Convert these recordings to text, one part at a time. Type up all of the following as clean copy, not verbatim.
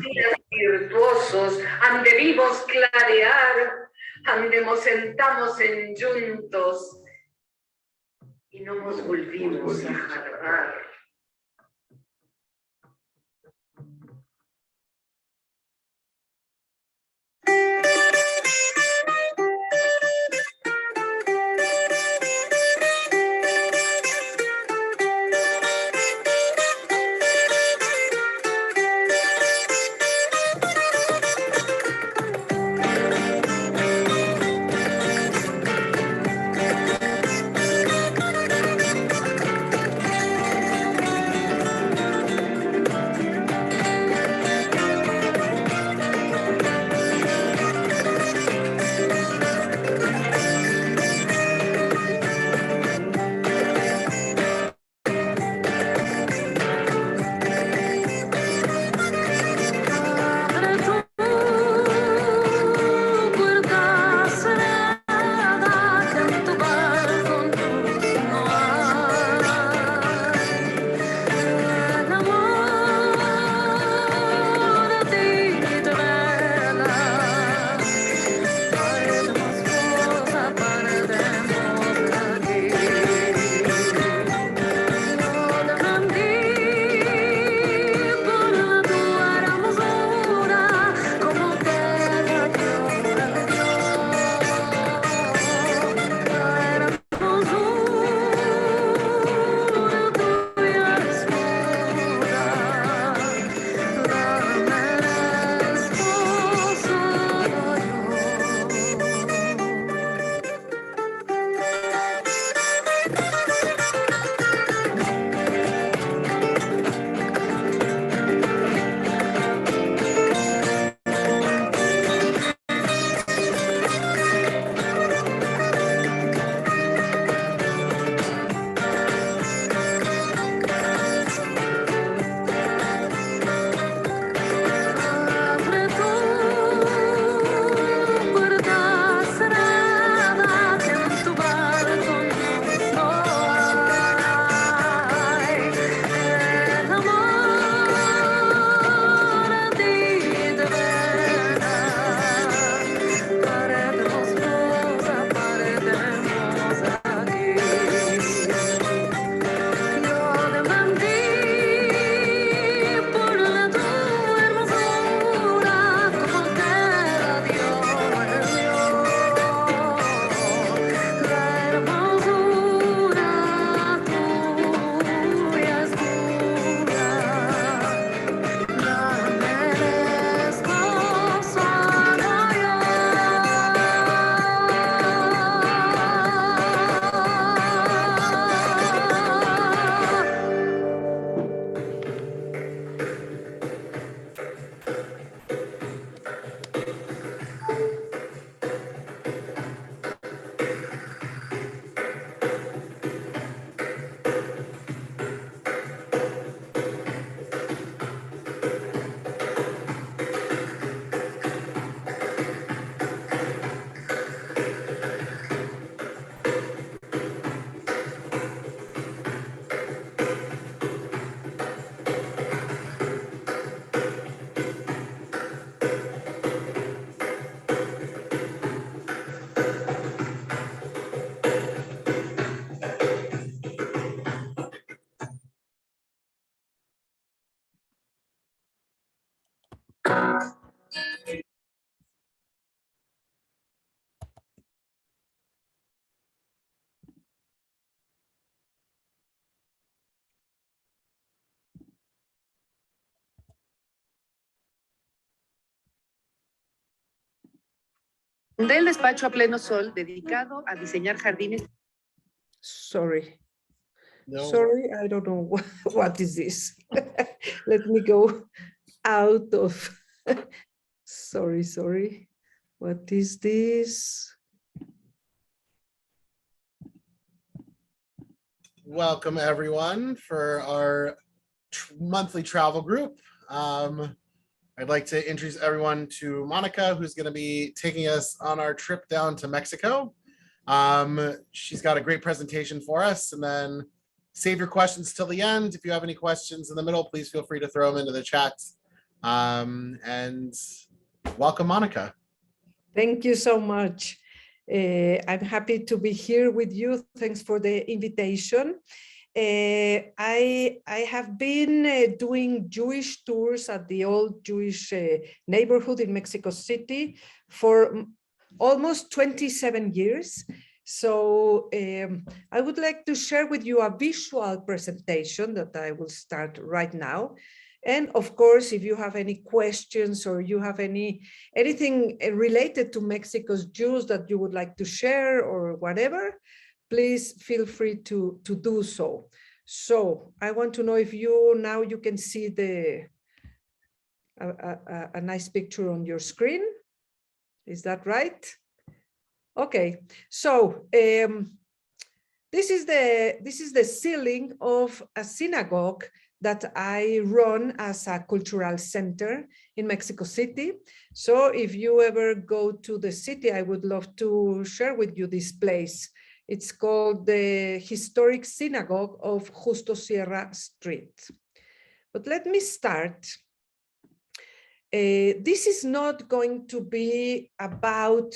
días virtuosos, ande vivos clarear, andemos sentamos en juntos y no nos volvimos a jarrar. Del despacho a pleno sol dedicado a diseñar jardines. Sorry. No. Sorry, I don't know what is this. Let me go out of. Sorry. What is this? Welcome everyone for our monthly travel group. I'd like to introduce everyone to Monica, who's going to be taking us on our trip down to Mexico. She's got a great presentation for us, and then save your questions till the end. If you have any questions in the middle, please feel free to throw them into the chat And welcome, Monica. Thank you so much. I'm happy to be here with you. Thanks for the invitation. I have been doing Jewish tours at the old Jewish neighborhood in Mexico City for almost 27 years. So I would like to share with you a visual presentation that I will start right now. And of course, if you have any questions or you have anything related to Mexico's Jews that you would like to share or whatever, please feel free to do so. So I want to know if now you can see a nice picture on your screen. Is that right? Okay, so this is the ceiling of a synagogue that I run as a cultural center in Mexico City. So if you ever go to the city, I would love to share with you this place. It's called the Historic Synagogue of Justo Sierra Street. But let me start. This is not going to be about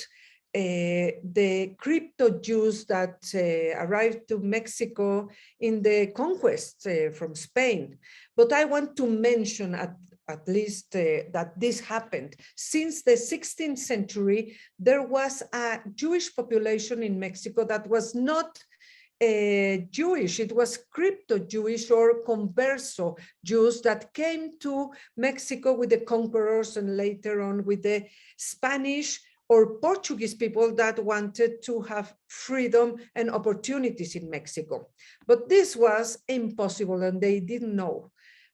the crypto Jews that arrived to Mexico in the conquest from Spain. But I want to mention at least that this happened. Since the 16th century, there was a Jewish population in Mexico that was not Jewish, it was crypto-Jewish or converso Jews that came to Mexico with the conquerors and later on with the Spanish or Portuguese people that wanted to have freedom and opportunities in Mexico. But this was impossible and they didn't know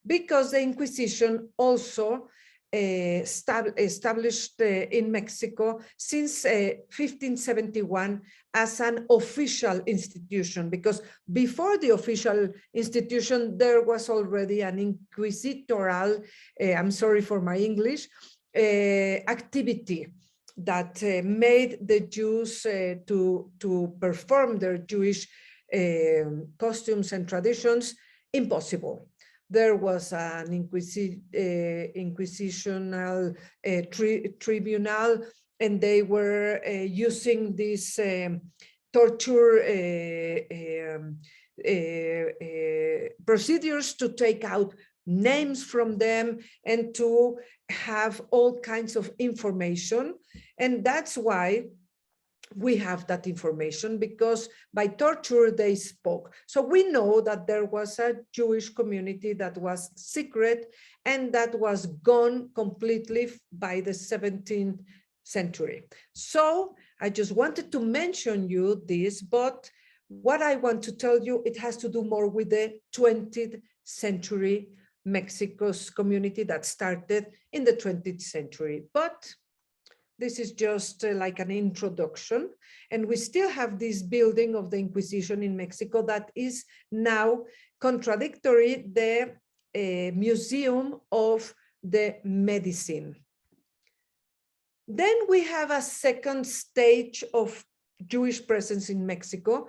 because the Inquisition also established in Mexico since 1571 as an official institution, because before the official institution, there was already an inquisitorial, I'm sorry for my English, activity that made the Jews to perform their Jewish costumes and traditions impossible. There was an inquisitional tribunal, and they were using these torture procedures to take out names from them and to have all kinds of information. And that's why we have that information, because by torture they spoke. So we know that there was a Jewish community that was secret and that was gone completely by the 17th century. So I just wanted to mention you this, but what I want to tell you, it has to do more with the 20th century Mexico's community that started in the 20th century. But this is just like an introduction. And we still have this building of the Inquisition in Mexico that is now contradictory, the Museum of the Medicine. Then we have a second stage of Jewish presence in Mexico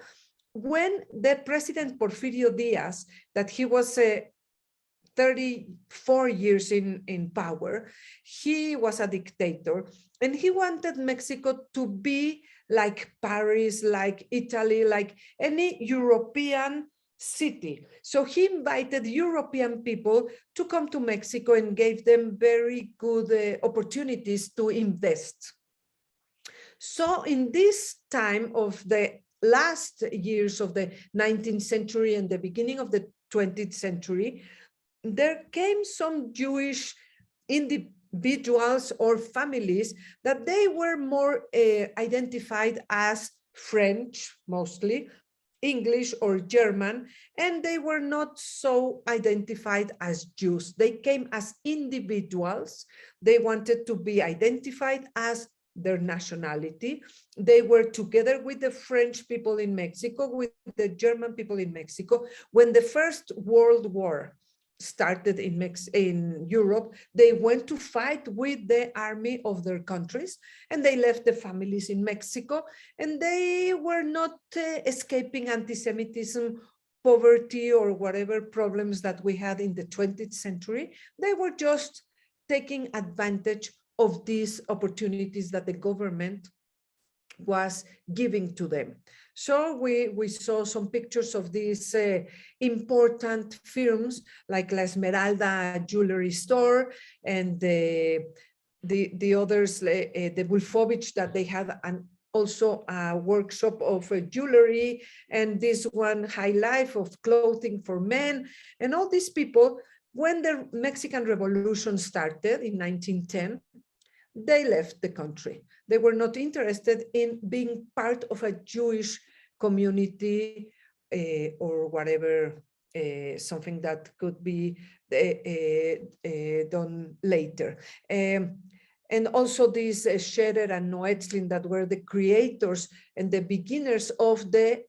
when the President Porfirio Diaz, that he was 34 years in power, he was a dictator, and he wanted Mexico to be like Paris, like Italy, like any European city. So he invited European people to come to Mexico and gave them very good opportunities to invest. So in this time of the last years of the 19th century and the beginning of the 20th century, there came some Jewish individuals or families that they were more identified as French, mostly, English or German, and they were not so identified as Jews. They came as individuals. They wanted to be identified as their nationality. They were together with the French people in Mexico, with the German people in Mexico. When the First World War started in Europe, they went to fight with the army of their countries, and they left the families in Mexico, and they were not escaping anti-Semitism, poverty, or whatever problems that we had in the 20th century. They were just taking advantage of these opportunities that the government was giving to them. So we saw some pictures of these important firms like La Esmeralda jewelry store and the others, the Wolfovich, that they had also a workshop of jewelry, and this one High Life of clothing for men. And all these people, when the Mexican Revolution started in 1910, they left the country. They were not interested in being part of a Jewish community or whatever, something that could be done later. And also these Scherer and Noetzlin, that were the creators and the beginners of the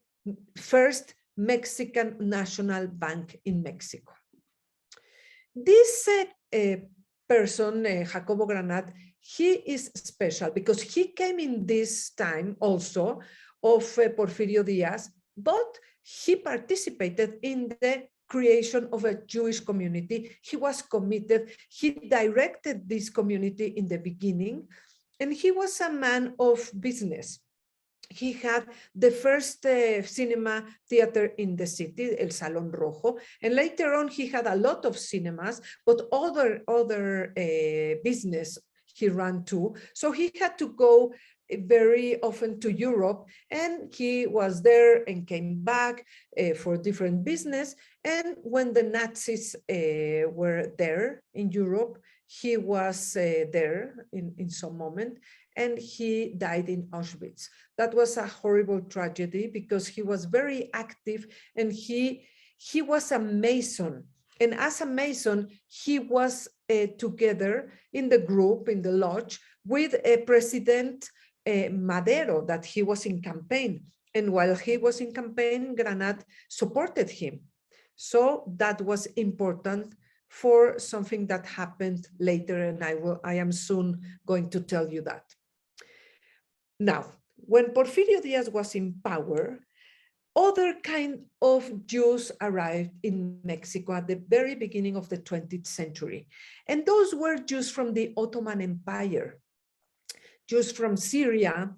first Mexican National Bank in Mexico. This person, Jacobo Granat, he is special because he came in this time also of Porfirio Diaz, but he participated in the creation of a Jewish community. He was committed. He directed this community in the beginning, and he was a man of business. He had the first cinema theater in the city, El Salón Rojo, and later on he had a lot of cinemas, but other business he ran too. So he had to go very often to Europe, and he was there and came back for different business. And when the Nazis were there in Europe, he was there in some moment, and he died in Auschwitz. That was a horrible tragedy because he was very active, and he was a Mason. And as a Mason, he was together in the group, in the lodge, with President Madero, that he was in campaign. And while he was in campaign, Granat supported him. So that was important for something that happened later, and I am soon going to tell you that. Now, when Porfirio Diaz was in power, other kind of Jews arrived in Mexico at the very beginning of the 20th century. And those were Jews from the Ottoman Empire, Jews from Syria,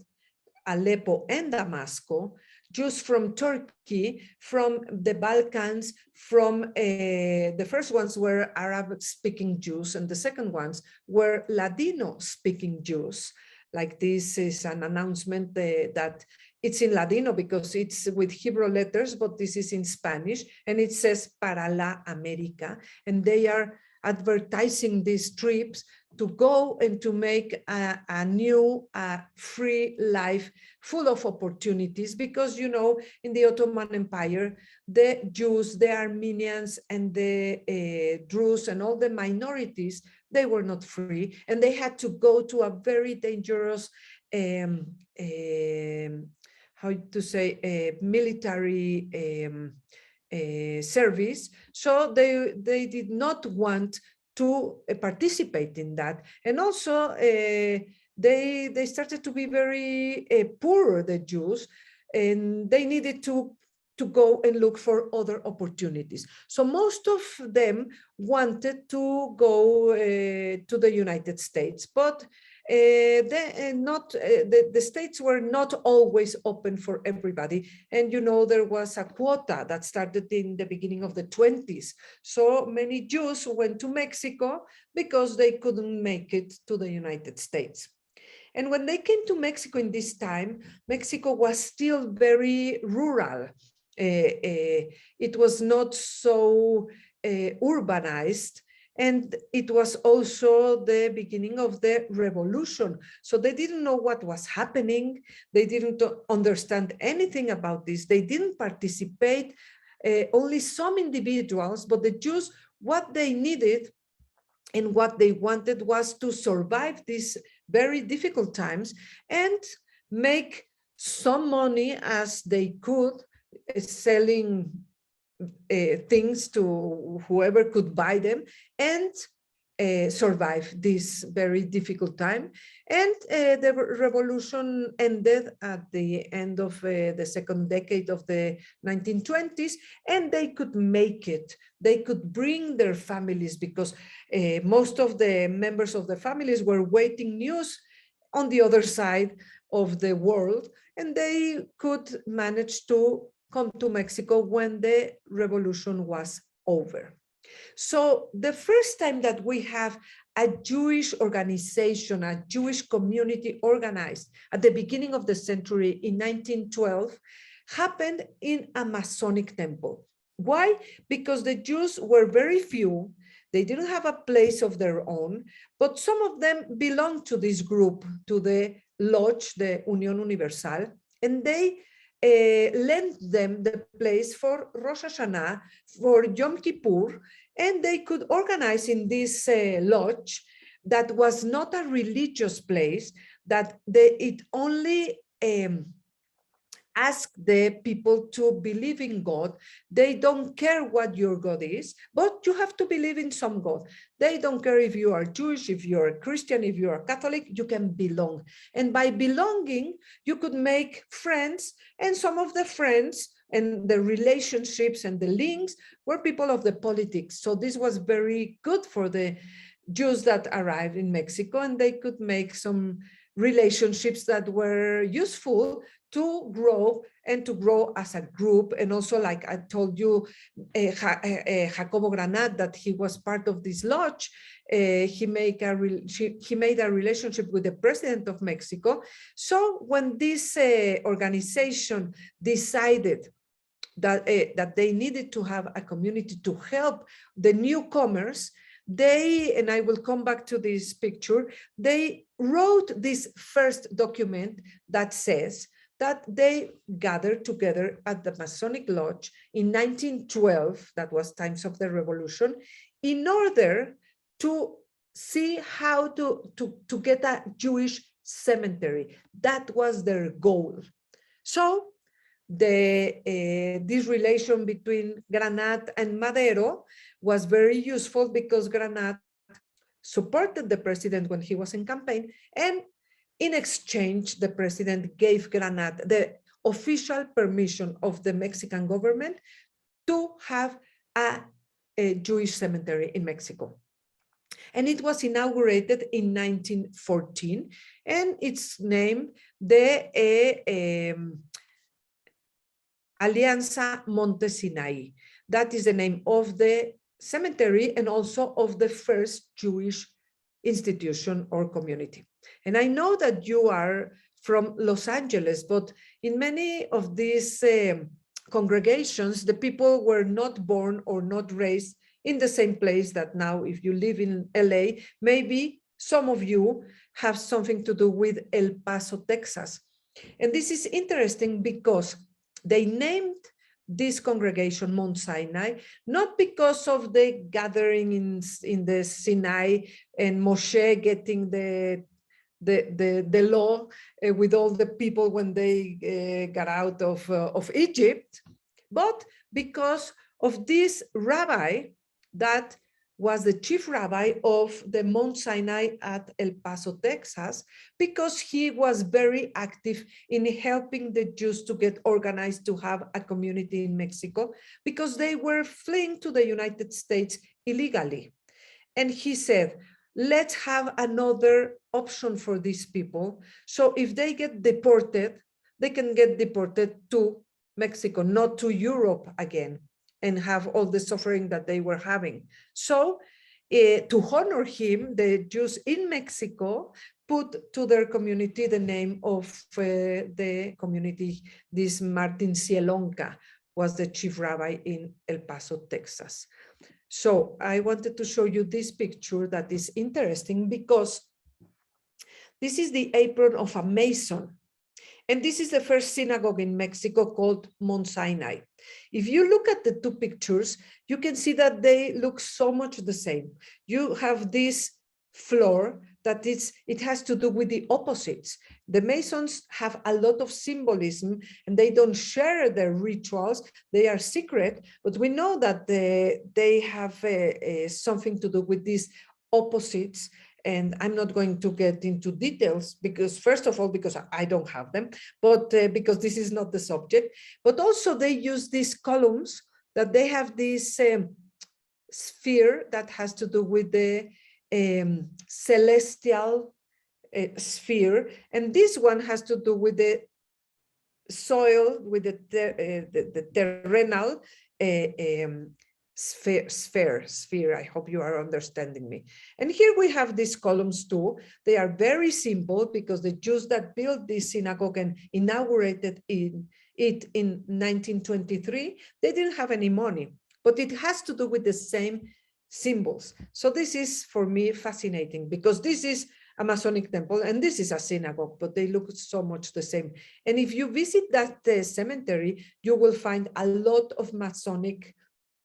Aleppo and Damascus, Jews from Turkey, from the Balkans, from the first ones were Arab-speaking Jews, and the second ones were Ladino-speaking Jews. Like this is an announcement that it's in Ladino because it's with Hebrew letters, but this is in Spanish, and it says Para la América, and they are advertising these trips to go and to make a new free life full of opportunities, because, you know, in the Ottoman Empire, the Jews, the Armenians, and the Druze and all the minorities, they were not free, and they had to go to a very dangerous, how to say, military service. So they did not want to participate in that. And also they started to be very poor, the Jews, and they needed to go and look for other opportunities. So most of them wanted to go to the United States, but the states were not always open for everybody. And, you know, there was a quota that started in the beginning of the 20s. So many Jews went to Mexico because they couldn't make it to the United States. And when they came to Mexico in this time, Mexico was still very rural. It was not so urbanized. And it was also the beginning of the revolution. So they didn't know what was happening. They didn't understand anything about this. They didn't participate, only some individuals, but the Jews, what they needed and what they wanted was to survive these very difficult times and make some money as they could, selling things to whoever could buy them, and survive this very difficult time. And the revolution ended at the end of the second decade of the 1920s, and they could make it. They could bring their families, because most of the members of the families were waiting news on the other side of the world, and they could manage to come to Mexico when the revolution was over. So the first time that we have a Jewish organization, a Jewish community organized at the beginning of the century in 1912, happened in a Masonic temple. Why? Because the Jews were very few. They didn't have a place of their own, but some of them belonged to this group, to the lodge, the Unión Universal, and they lent them the place for Rosh Hashanah, for Yom Kippur, and they could organize in this lodge that was not a religious place, that it only ask the people to believe in God. They don't care what your God is, but you have to believe in some God. They don't care if you are Jewish, if you are a Christian, if you are Catholic, you can belong. And by belonging, you could make friends, and some of the friends and the relationships and the links were people of the politics. So this was very good for the Jews that arrived in Mexico, and they could make some relationships that were useful to grow and to grow as a group. And also, like I told you, Jacobo Granat, that he was part of this lodge, he made a relationship with the president of Mexico. So when this organization decided that they needed to have a community to help the newcomers, and I will come back to this picture, they wrote this first document that says that they gathered together at the Masonic Lodge in 1912, that was times of the revolution, in order to see how to get a Jewish cemetery. That was their goal. So this relation between Granat and Madero was very useful, because Granat supported the president when he was in campaign, and in exchange, the president gave Granat the official permission of the Mexican government to have a Jewish cemetery in Mexico. And it was inaugurated in 1914, and it's named the Alianza Monte Sinai. That is the name of the cemetery and also of the first Jewish institution or community. And I know that you are from Los Angeles, but in many of these congregations, the people were not born or not raised in the same place that now, if you live in LA, maybe some of you have something to do with El Paso, Texas. And this is interesting because they named this congregation Mount Sinai, not because of the gathering in the Sinai and Moshe getting the law with all the people when they got out of Egypt, but because of this rabbi that was the chief rabbi of the Mount Sinai at El Paso, Texas, because he was very active in helping the Jews to get organized to have a community in Mexico, because they were fleeing to the United States illegally. And he said, let's have another option for these people. So if they get deported, they can get deported to Mexico, not to Europe again, and have all the suffering that they were having. So to honor him, the Jews in Mexico put to their community the name of the community. This Martin Cielonca was the chief rabbi in El Paso, Texas. So I wanted to show you this picture that is interesting, because this is the apron of a Mason. And this is the first synagogue in Mexico called Mount Sinai. If you look at the two pictures, you can see that they look so much the same. You have this floor that it has to do with the opposites. The Masons have a lot of symbolism, and they don't share their rituals. They are secret, but we know that they have something to do with this opposites. And I'm not going to get into details because, first of all, because I don't have them, but because this is not the subject. But also they use these columns that they have this sphere that has to do with the celestial sphere. And this one has to do with the soil, with the terrenal sphere. I hope you are understanding me. And here we have these columns too. They are very simple because the Jews that built this synagogue and inaugurated it in 1923, they didn't have any money, but it has to do with the same symbols. So this is for me fascinating because this is a Masonic temple and this is a synagogue, but they look so much the same. And if you visit that cemetery, you will find a lot of Masonic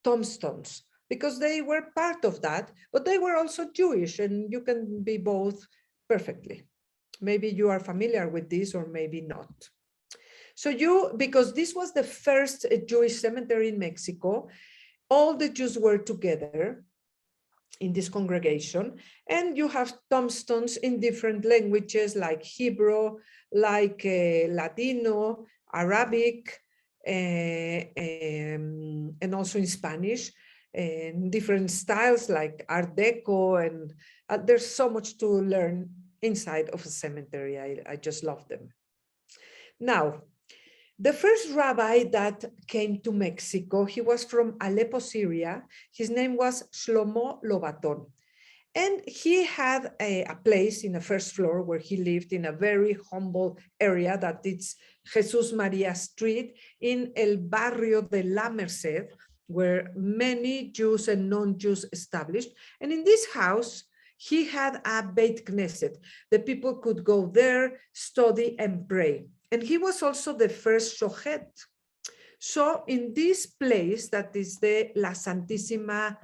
tombstones because they were part of that, but they were also Jewish, and you can be both perfectly. Maybe you are familiar with this or maybe not. So because this was the first Jewish cemetery in Mexico, all the Jews were together in this congregation, and you have tombstones in different languages like Hebrew, like Ladino, Arabic, and also in Spanish, and different styles like Art Deco, and there's so much to learn inside of a cemetery. I just love them. Now, the first rabbi that came to Mexico, he was from Aleppo, Syria. His name was Shlomo Lobaton. And he had a place in the first floor where he lived in a very humble area that is Jesus Maria Street in El Barrio de la Merced, where many Jews and non-Jews established. And in this house, he had a Beit Knesset. The people could go there, study and pray. And he was also the first shochet. So in this place, that is the La Santísima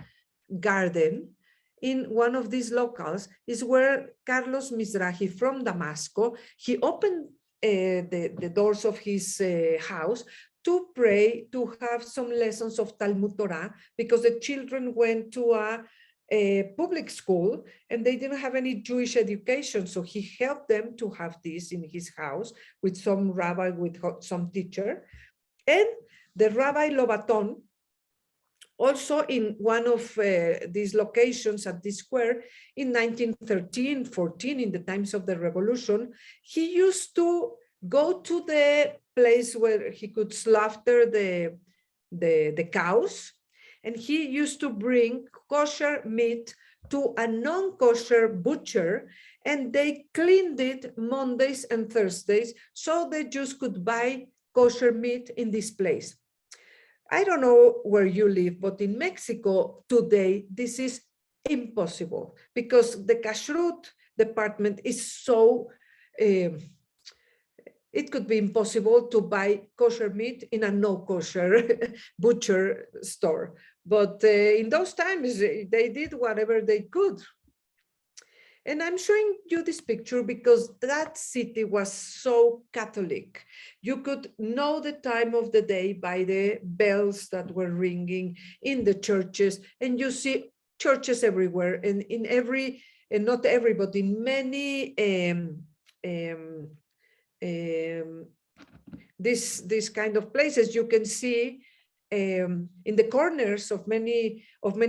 Garden, in one of these locales is where Carlos Mizrahi from Damascus, he opened the doors of his house to pray, to have some lessons of Talmud Torah, because the children went to a public school and they didn't have any Jewish education. So he helped them to have this in his house with some rabbi, with some teacher. And the Rabbi Lobaton, also in one of these locations at this square in 1913, 14, in the times of the revolution, he used to go to the place where he could slaughter the cows, and he used to bring kosher meat to a non-kosher butcher, and they cleaned it Mondays and Thursdays so the Jews could buy kosher meat in this place. I don't know where you live, but in Mexico today, this is impossible because the kashrut department is so, it could be impossible to buy kosher meat in a no kosher butcher store. But in those times, they did whatever they could. And I'm showing you this picture because that city was so Catholic. You could know the time of the day by the bells that were ringing in the churches, and you see churches everywhere, and in every, and not every, but in many this kind of places, you can see in the corners of many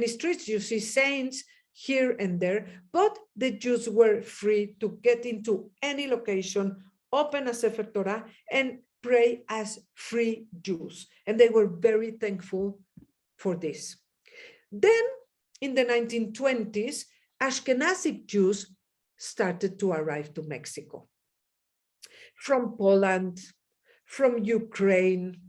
streets, you see saints here and there, but the Jews were free to get into any location, open a Sefer Torah, and pray as free Jews. And they were very thankful for this. Then in the 1920s, Ashkenazi Jews started to arrive to Mexico. From Poland, from Ukraine,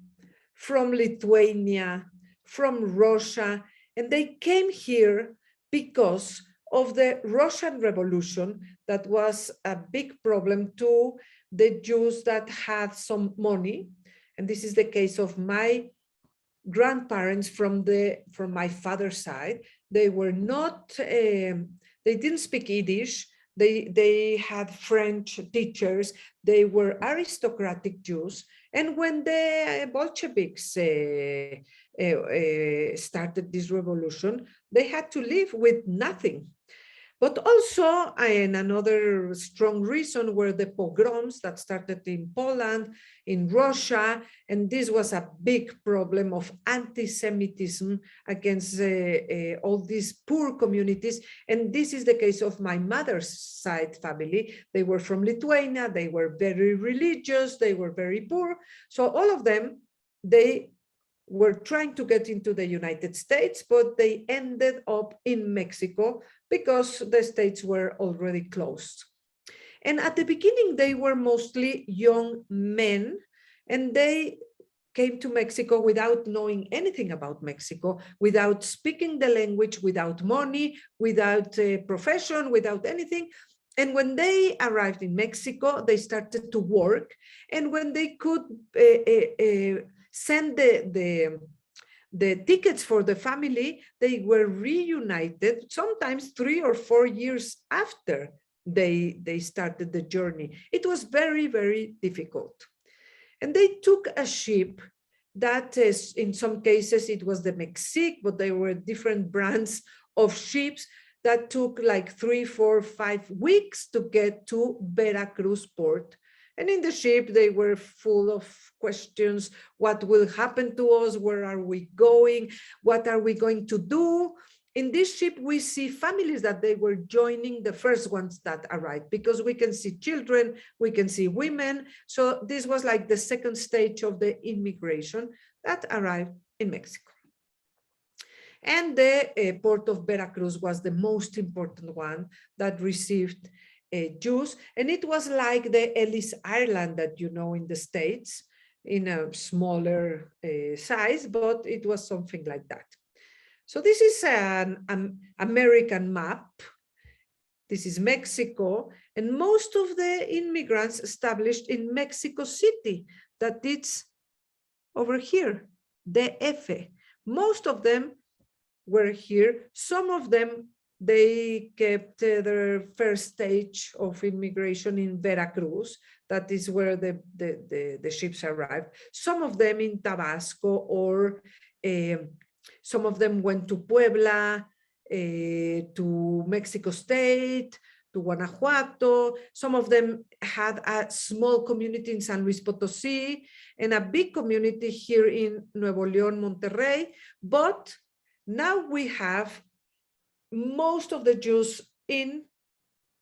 from Lithuania, from Russia, and they came here because of the Russian Revolution that was a big problem to the Jews that had some money. And this is the case of my grandparents from my father's side. They were not, they didn't speak Yiddish. They had French teachers. They were aristocratic Jews. And when the Bolsheviks started this revolution, they had to live with nothing. But also, and another strong reason were the pogroms that started in Poland, in Russia, and this was a big problem of anti-Semitism against all these poor communities. And this is the case of my mother's side family. They were from Lithuania, they were very religious, they were very poor. So all of them, they were trying to get into the United States, but they ended up in Mexico because the states were already closed. And at the beginning, they were mostly young men, and they came to Mexico without knowing anything about Mexico, without speaking the language, without money, without a profession, without anything. And when they arrived in Mexico, they started to work. And when they could send the tickets for the family, they were reunited, sometimes 3 or 4 years after they started the journey. It was very, very difficult. And they took a ship that is, in some cases, it was the Merced, but there were different brands of ships that took like 3, 4, 5 weeks to get to Veracruz port. And in the ship, they were full of questions. What will happen to us? Where are we going? What are we going to do? In this ship, we see families that they were joining the first ones that arrived, because we can see children, we can see women. So this was like the second stage of the immigration that arrived in Mexico. And the port of Veracruz was the most important one that received Jews, and it was like the Ellis Island that you know in the States, in a smaller size, but it was something like that. So this is an American map. This is Mexico, and most of the immigrants established in Mexico City, that it's over here, DF. Most of them were here. Some of them, they kept their first stage of immigration in Veracruz. That is where the ships arrived. Some of them in Tabasco, or some of them went to Puebla, to Mexico State, to Guanajuato. Some of them had a small community in San Luis Potosí and a big community here in Nuevo León, Monterrey. But now we have most of the Jews in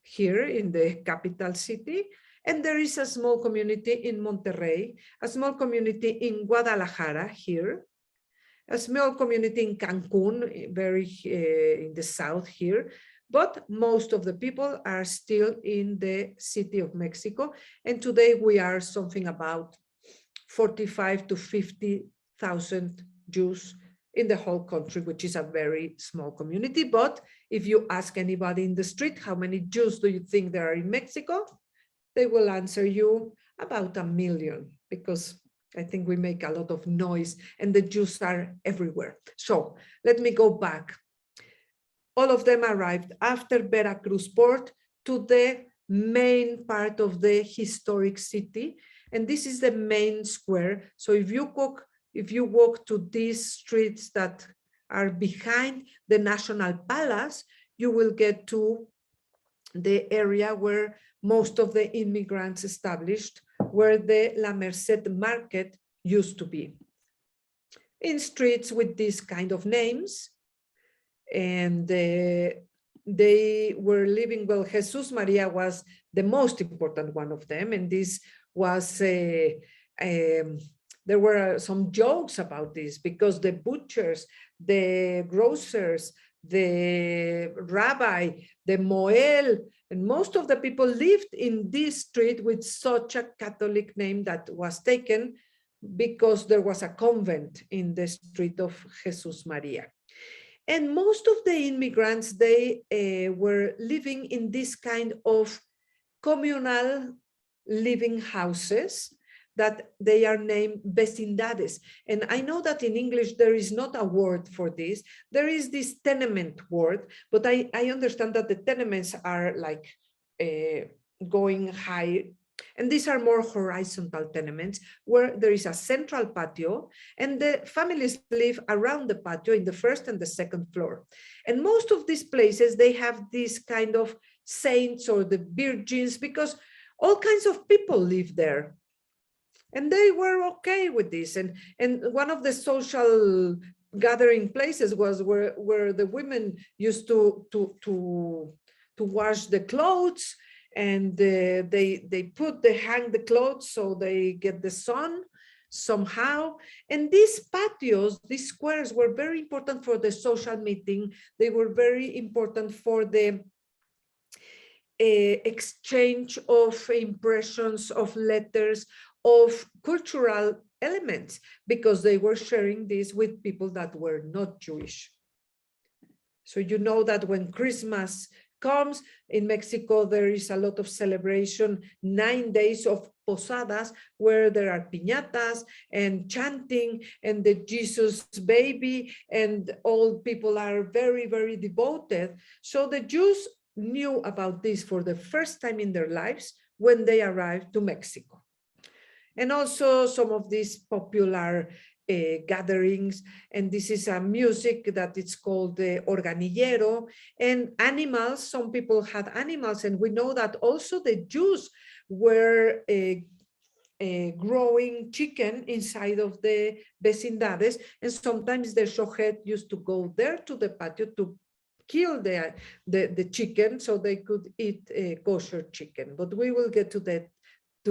here in the capital city, and there is a small community in Monterrey, a small community in Guadalajara here, a small community in Cancun, very in the south here, but most of the people are still in the city of Mexico. And today we are something about 45 to 50,000 Jews in the whole country, which is a very small community. But if you ask anybody in the street, how many Jews do you think there are in Mexico? They will answer you about 1 million, because I think we make a lot of noise and the Jews are everywhere. So let me go back. All of them arrived after Veracruz port to the main part of the historic city. And this is the main square. So if you walk to these streets that are behind the National Palace, you will get to the area where most of the immigrants established, where the La Merced market used to be. In streets with these kind of names, and they were living well. Jesus Maria was the most important one of them, and this was there were some jokes about this, because the butchers, the grocers, the rabbi, the moel, and most of the people lived in this street with such a Catholic name that was taken because there was a convent in the street of Jesus Maria. And most of the immigrants, they were living in this kind of communal living houses that they are named vecindades. And I know that in English, there is not a word for this. There is this tenement word, but I understand that the tenements are like going high And these are more horizontal tenements where there is a central patio and the families live around the patio in the first and the second floor. And most of these places, they have this kind of saints or the virgins because all kinds of people live there. And they were okay with this. And one of the social gathering places was where the women used to wash the clothes, and they hang the clothes so they get the sun somehow. And these patios, these squares, were very important for the social meeting. They were very important for the exchange of impressions, of letters, of cultural elements, because they were sharing this with people that were not Jewish. So you know that when Christmas comes in Mexico, there is a lot of celebration, 9 days of posadas, where there are piñatas and chanting and the Jesus baby, and all people are very, very devoted. So the Jews knew about this for the first time in their lives when they arrived to Mexico. And also some of these popular gatherings, and this is a music that it's called the organillero, and animals, some people had animals, and we know that also the Jews were growing chicken inside of the vecindades, and sometimes the shochet used to go there to the patio to kill the chicken so they could eat kosher chicken, but we will get to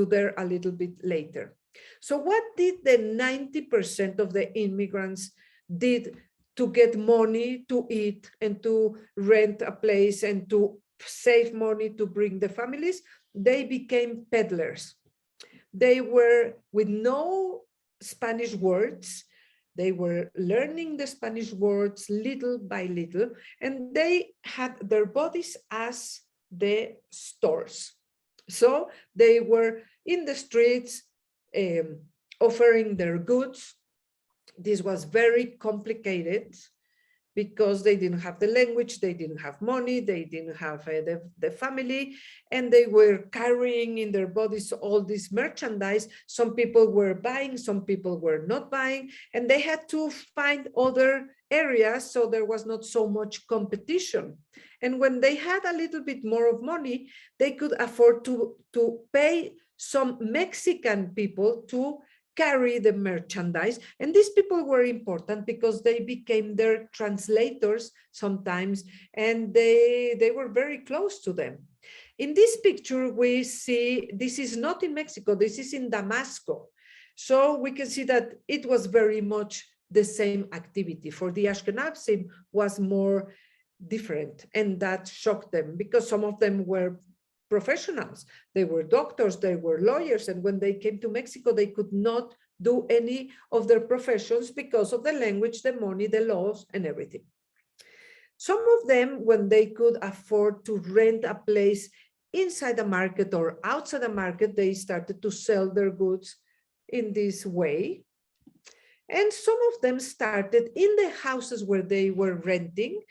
there a little bit later. So what did the 90% of the immigrants did to get money to eat and to rent a place and to save money to bring the families? They became peddlers. They were with no Spanish words. They were learning the Spanish words little by little, and they had their bodies as the stores. So they were in the streets offering their goods. This was very complicated because they didn't have the language, they didn't have money, they didn't have the family, and they were carrying in their bodies all this merchandise. Some people were buying, some people were not buying, and they had to find other areas so there was not so much competition. And when they had a little bit more of money, they could afford to pay some Mexican people to carry the merchandise. And these people were important because they became their translators sometimes, and they were very close to them. In this picture, we see, this is not in Mexico, this is in Damascus. So we can see that it was very much the same activity. For the Ashkenazi was more different, and that shocked them because some of them were professionals. They were doctors, they were lawyers, and when they came to Mexico, they could not do any of their professions because of the language, the money, the laws, and everything. Some of them, when they could afford to rent a place inside the market or outside the market, they started to sell their goods in this way. And some of them started in the houses where they were renting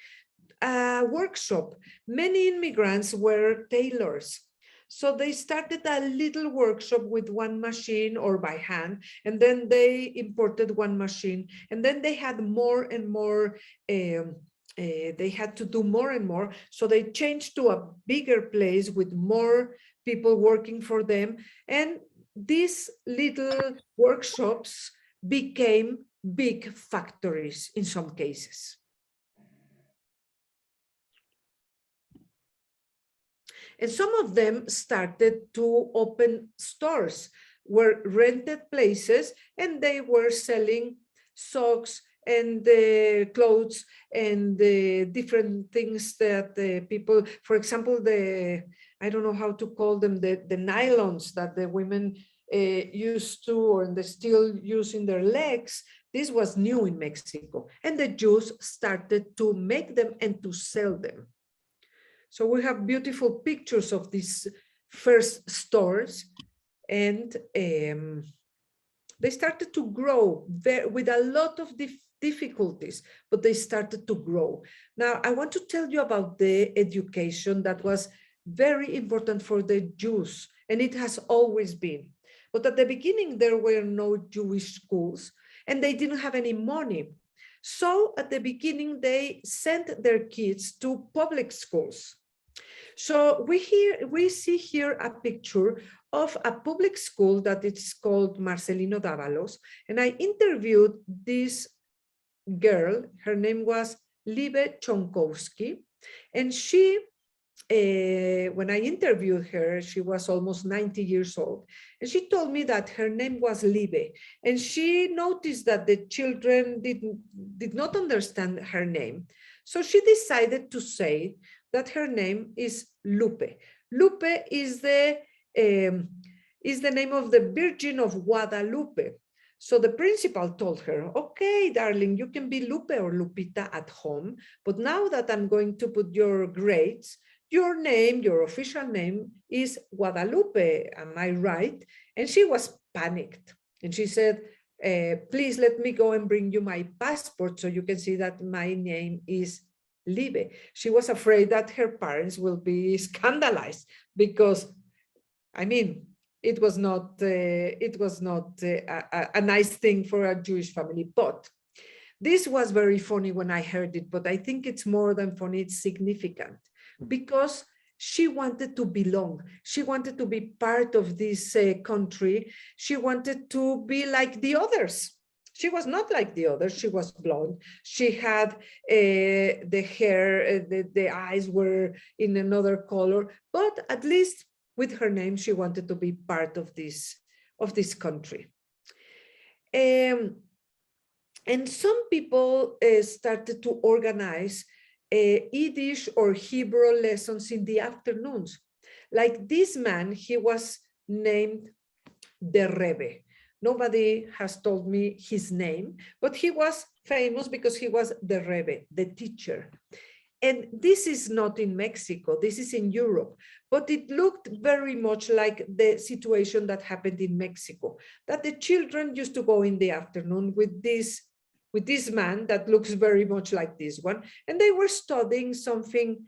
a workshop. Many immigrants were tailors. So they started a little workshop with one machine or by hand, and then they imported one machine, and then they had more and more, they had to do more and more. So they changed to a bigger place with more people working for them. And these little workshops became big factories in some cases. And some of them started to open stores, were rented places, and they were selling socks and clothes and different things that people, for example, I don't know how to call them, the nylons that the women used to, or they still use in their legs. This was new in Mexico, and the Jews started to make them and to sell them. So we have beautiful pictures of these first stores, and they started to grow with a lot of difficulties, but they started to grow. Now, I want to tell you about the education that was very important for the Jews and it has always been. But at the beginning, there were no Jewish schools, and they didn't have any money. So at the beginning, they sent their kids to public schools. So we see here a picture of a public school that is called Marcelino Dávalos, and I interviewed this girl. Her name was Liebe Chonkowski, and she, when I interviewed her, she was almost 90 years old, and she told me that her name was Liebe, and she noticed that the children did not understand her name. So she decided to say that her name is Lupe. Lupe is the name of the Virgin of Guadalupe. So the principal told her, okay, darling, you can be Lupe or Lupita at home, but now that I'm going to put your grades, your name, your official name is Guadalupe, am I right? And she was panicked. And she said, please let me go and bring you my passport so you can see that my name is Liebe. She was afraid that her parents will be scandalized because, I mean, it was not a nice thing for a Jewish family. But this was very funny when I heard it, but I think it's more than funny, it's significant because she wanted to belong. She wanted to be part of this country. She wanted to be like the others. She was not like the others. She was blonde. She had the hair, the eyes were in another color, but at least with her name, she wanted to be part of this country. And some people started to organize Yiddish or Hebrew lessons in the afternoons. Like this man, he was named the Rebbe. Nobody has told me his name, but he was famous because he was the Rebbe, the teacher. And this is not in Mexico, this is in Europe, but it looked very much like the situation that happened in Mexico, that the children used to go in the afternoon with this man that looks very much like this one, and they were studying something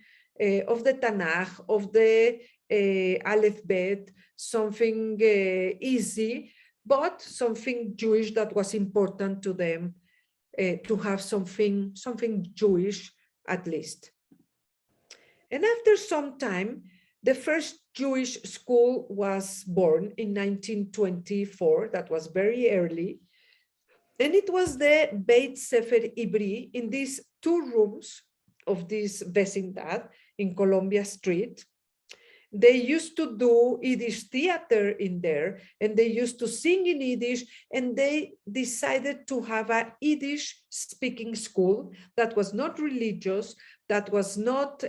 of the Tanakh, of the Aleph Bet, something easy, but something Jewish that was important to them, to have something Jewish at least. And after some time, the first Jewish school was born in 1924. That was very early. And it was the Beit Sefer Ivri in these 2 rooms of this vecindad in Columbia Street. They used to do Yiddish theater in there, and they used to sing in Yiddish, and they decided to have a Yiddish speaking school that was not religious, that was not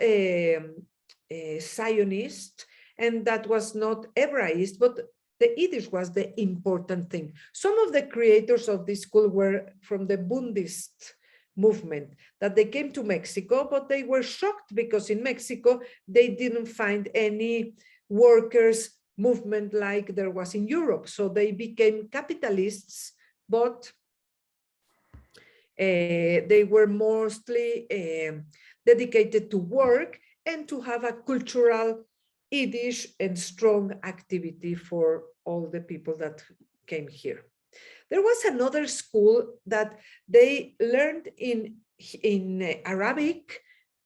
Zionist, and that was not Hebraist, but the Yiddish was the important thing. Some of the creators of this school were from the Bundist movement, that they came to Mexico, but they were shocked because in Mexico, they didn't find any workers movement like there was in Europe. So they became capitalists, but they were mostly dedicated to work and to have a cultural Yiddish and strong activity for all the people that came here. There was another school that they learned in Arabic,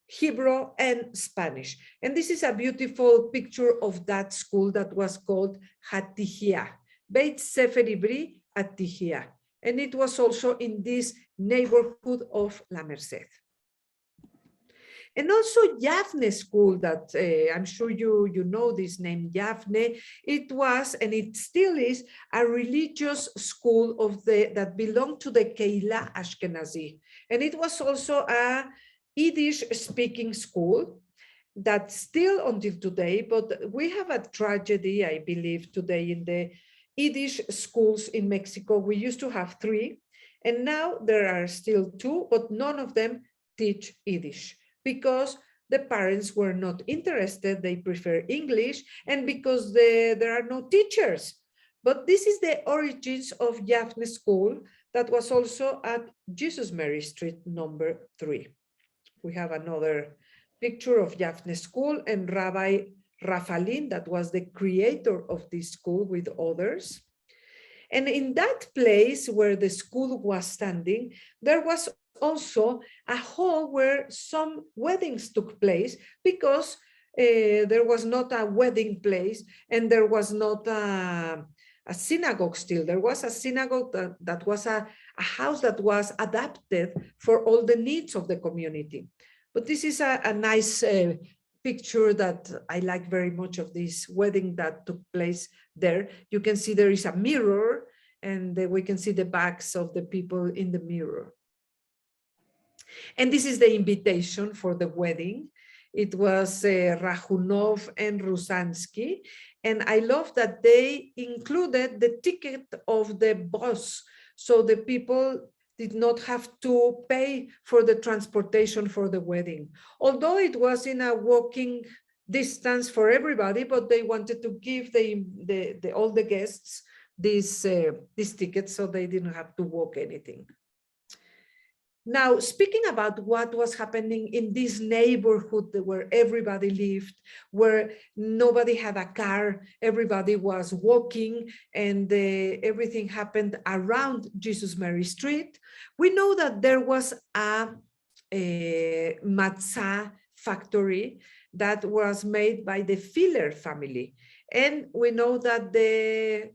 Hebrew, and Spanish. And this is a beautiful picture of that school that was called Hatihia, Beit Sefer Ivri Hatihia. And it was also in this neighborhood of La Merced. And also Yavne School, that I'm sure you know this name, Yavne. It was, and it still is, a religious school that belonged to the Keilah Ashkenazi. And it was also a Yiddish-speaking school that still until today, but we have a tragedy, I believe, today in the Yiddish schools in Mexico. We used to have 3, and now there are still 2, but none of them teach Yiddish, because the parents were not interested, they prefer English, and because there are no teachers. But this is the origins of Yavne School that was also at Jesus Mary Street number 3. We have another picture of Yavne School, and Rabbi Rafalin, that was the creator of this school with others. And in that place where the school was standing, there was also a hall where some weddings took place, because there was not a wedding place and there was not a synagogue still. There was a synagogue that was a house that was adapted for all the needs of the community. But this is a nice picture that I like very much of this wedding that took place there. You can see there is a mirror, and we can see the backs of the people in the mirror. And this is the invitation for the wedding. It was Rahunov and Rusansky. And I love that they included the ticket of the bus, so the people did not have to pay for the transportation for the wedding. Although it was in a walking distance for everybody, but they wanted to give all the guests these tickets, so they didn't have to walk anything. Now, speaking about what was happening in this neighborhood where everybody lived, where nobody had a car, everybody was walking, and everything happened around Jesus Mary Street, we know that there was a matzah factory that was made by the Filler family. And we know that the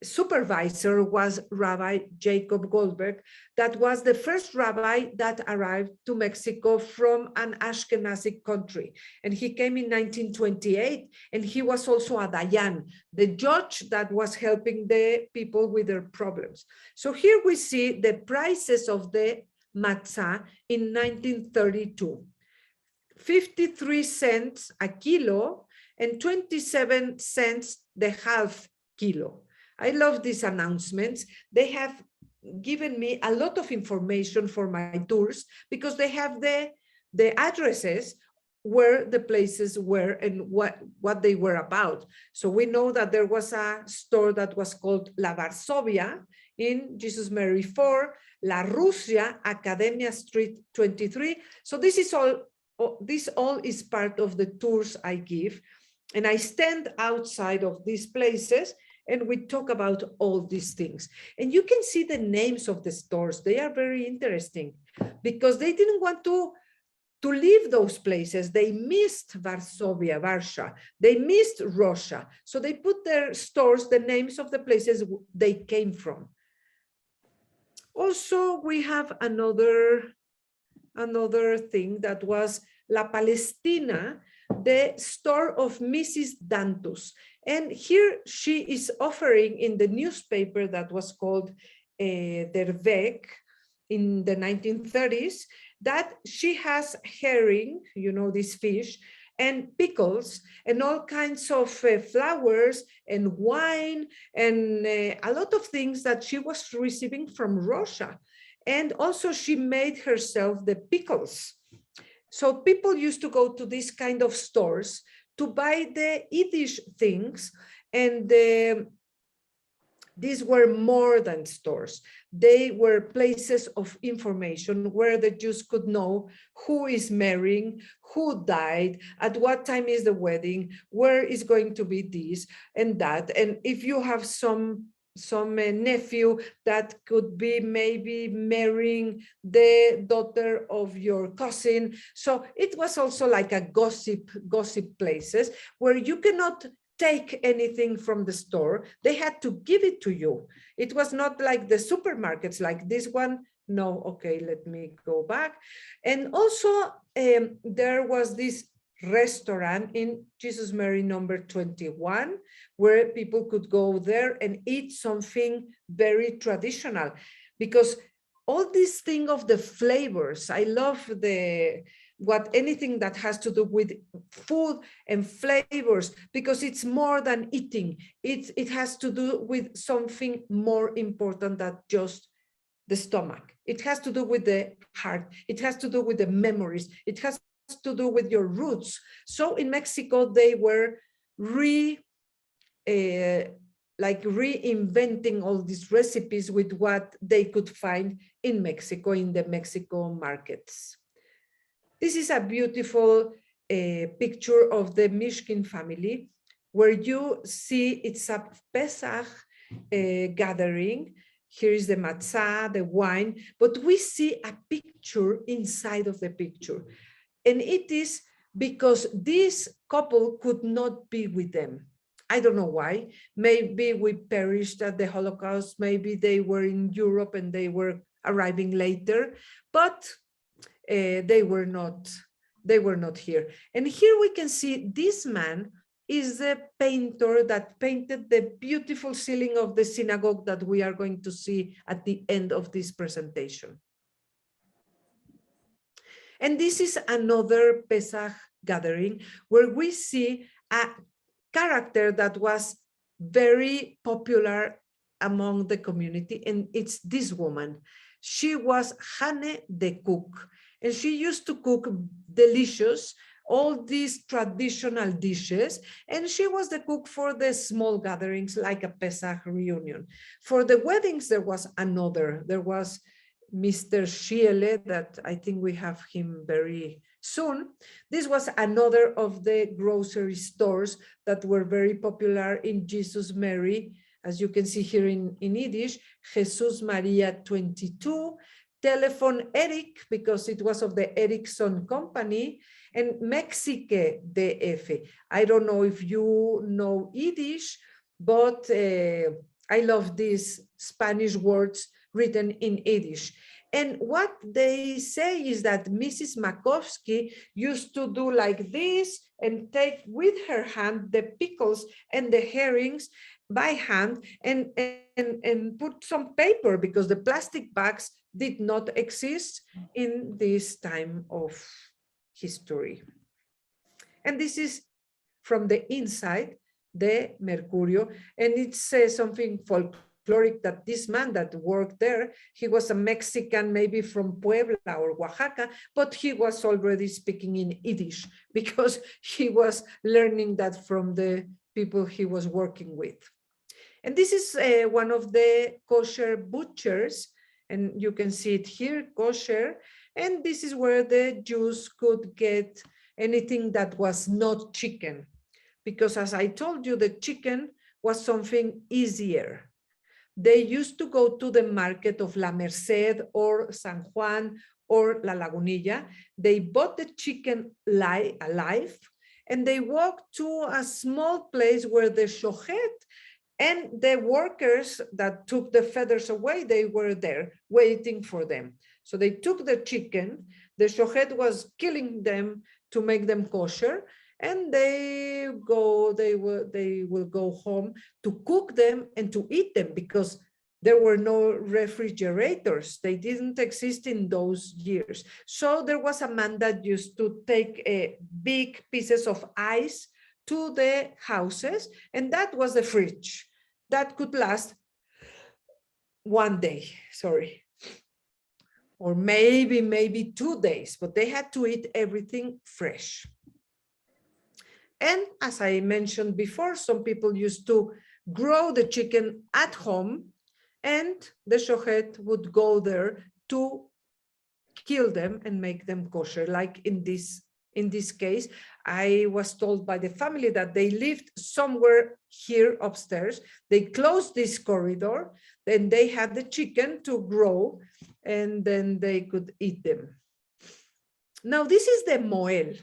supervisor was Rabbi Jacob Goldberg, that was the first rabbi that arrived to Mexico from an Ashkenazi country. And he came in 1928, and he was also a dayan, the judge that was helping the people with their problems. So here we see the prices of the matzah in 1932. 53 cents a kilo and 27 cents the half kilo. I love these announcements. They have given me a lot of information for my tours, because they have the addresses where the places were and what they were about. So we know that there was a store that was called La Varsovia in Jesus Mary 4, La Rusia, Academia Street 23. So this all is part of the tours I give. And I stand outside of these places and we talk about all these things. And you can see the names of the stores. They are very interesting, because they didn't want to leave those places. They missed Varsovia, they missed Russia. So they put their stores, the names of the places they came from. Also, we have another thing that was La Palestina, the store of Mrs. Dantus. And here she is offering in the newspaper that was called Der Weg in the 1930s, that she has herring, you know, this fish, and pickles, and all kinds of flowers and wine, and a lot of things that she was receiving from Russia. And also she made herself the pickles. So people used to go to these kind of stores to buy the Yiddish things, and these were more than stores. They were places of information where the Jews could know who is marrying, who died, at what time is the wedding, where is going to be this and that. And if you have some nephew that could be maybe marrying the daughter of your cousin. So it was also like a gossip places where you cannot take anything from the store. They had to give it to you. It was not like the supermarkets like this one. No, okay, let me go back. And also there was this restaurant in Jesus Mary number 21, where people could go there and eat something very traditional, because all this thing of the flavors, I love anything that has to do with food and flavors, because it's more than eating. It has to do with something more important than just the stomach. It has to do with the heart. It has to do with the memories. It has to do with your roots. So in Mexico, they were reinventing all these recipes with what they could find in Mexico, in the Mexico markets. This is a beautiful a picture of the Mishkin family, where you see it's a Pesach gathering. Here is the matzah, the wine, but we see a picture inside of the picture. And it is because this couple could not be with them. I don't know why. Maybe we perished at the Holocaust. Maybe they were in Europe and they were arriving later, but they were not here. And here we can see this man is the painter that painted the beautiful ceiling of the synagogue that we are going to see at the end of this presentation. And this is another Pesach gathering where we see a character that was very popular among the community, and it's this woman. She was Hane the cook, and she used to cook delicious, all these traditional dishes, and she was the cook for the small gatherings like a Pesach reunion. For the weddings, there was another. There was Mr. Schiele, that I think we have him very soon. This was another of the grocery stores that were very popular in Jesus Mary, as you can see here in Yiddish, Jesus Maria 22, Telephone Eric, because it was of the Ericsson company, and Mexique DF. I don't know if you know Yiddish, but I love these Spanish words written in Yiddish. And what they say is that Mrs. Makowski used to do like this and take with her hand the pickles and the herrings by hand and put some paper, because the plastic bags did not exist in this time of history. And this is from the inside, the Mercurio, and it says something folkloric that this man that worked there, he was a Mexican, maybe from Puebla or Oaxaca, but he was already speaking in Yiddish because he was learning that from the people he was working with. And this is one of the kosher butchers, and you can see it here, kosher, and this is where the Jews could get anything that was not chicken, because as I told you, the chicken was something easier. They used to go to the market of La Merced or San Juan or La Lagunilla. They bought the chicken alive, and they walked to a small place where the shochet and the workers that took the feathers away, they were there waiting for them. So they took the chicken, the shochet was killing them to make them kosher, and they will go home to cook them and to eat them, because there were no refrigerators. They didn't exist in those years. So there was a man that used to take big pieces of ice to the houses, and that was the fridge. That could last one day, or maybe 2 days, but they had to eat everything fresh. And as I mentioned before, some people used to grow the chicken at home, and the shochet would go there to kill them and make them kosher. Like in this case, I was told by the family that they lived somewhere here upstairs. They closed this corridor, then they had the chicken to grow, and then they could eat them. Now, this is the moel.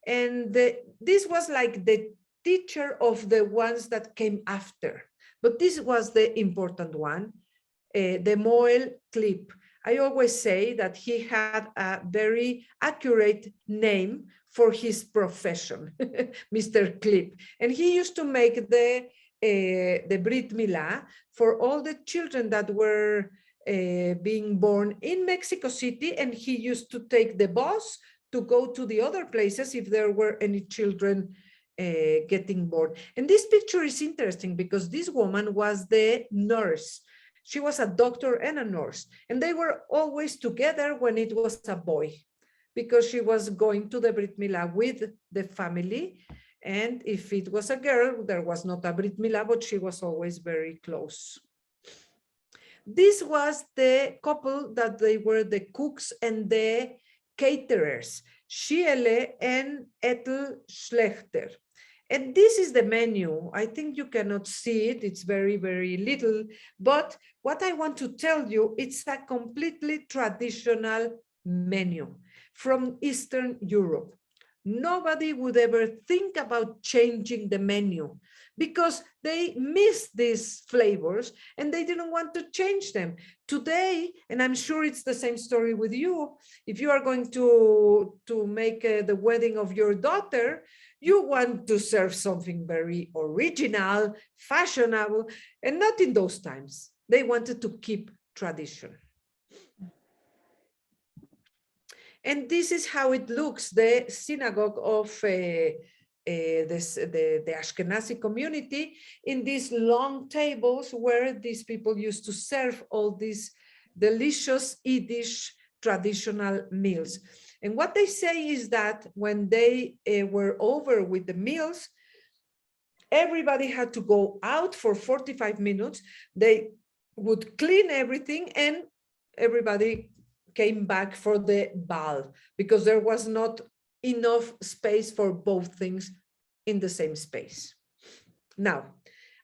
And this was like the teacher of the ones that came after. But this was the important one, the moel clip. I always say that he had a very accurate name for his profession, Mr. Clip. And he used to make the Brit Milah for all the children that were being born in Mexico City. And he used to take the bus to go to the other places if there were any children getting born. And this picture is interesting because this woman was the nurse. She was a doctor and a nurse, and they were always together when it was a boy, because she was going to the Brit Milah with the family. And if it was a girl, there was not a Brit Milah, but she was always very close. This was the couple that they were the cooks and the caterers. Schiele, and Ethel Schlechter. And this is the menu. I think you cannot see it. It's very, very little. But what I want to tell you, it's a completely traditional menu from Eastern Europe. Nobody would ever think about changing the menu because they miss these flavors and they didn't want to change them. Today, and I'm sure it's the same story with you, if you are going to make the wedding of your daughter, you want to serve something very original, fashionable, and not in those times. They wanted to keep tradition. And this is how it looks, the synagogue of the Ashkenazi community, in these long tables where these people used to serve all these delicious Yiddish traditional meals. And what they say is that when they were over with the meals, everybody had to go out for 45 minutes. They would clean everything and everybody came back for the ball because there was not enough space for both things in the same space. Now,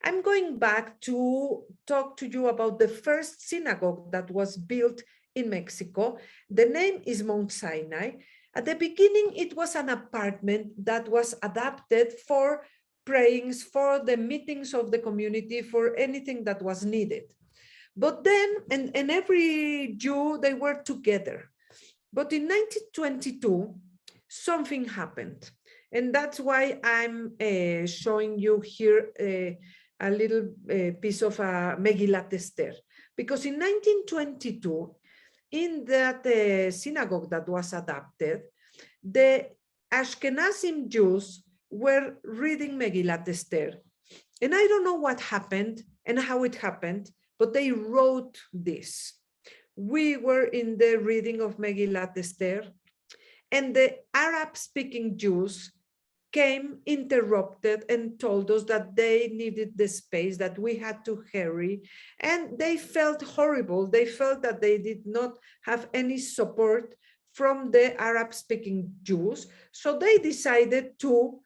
I'm going back to talk to you about the first synagogue that was built in Mexico. The name is Mount Sinai. At the beginning, it was an apartment that was adapted for prayings, for the meetings of the community, for anything that was needed. But then, and every Jew, they were together. But in 1922, something happened. And that's why I'm showing you here a little piece of Megillat Esther. Because in 1922, in that synagogue that was adapted, the Ashkenazi Jews were reading Megillat Esther. And I don't know what happened and how it happened, but they wrote this. We were in the reading of Megillat Esther, and the Arab-speaking Jews came, interrupted, and told us that they needed the space, that we had to hurry, and they felt horrible. They felt that they did not have any support from the Arab-speaking Jews, so they decided to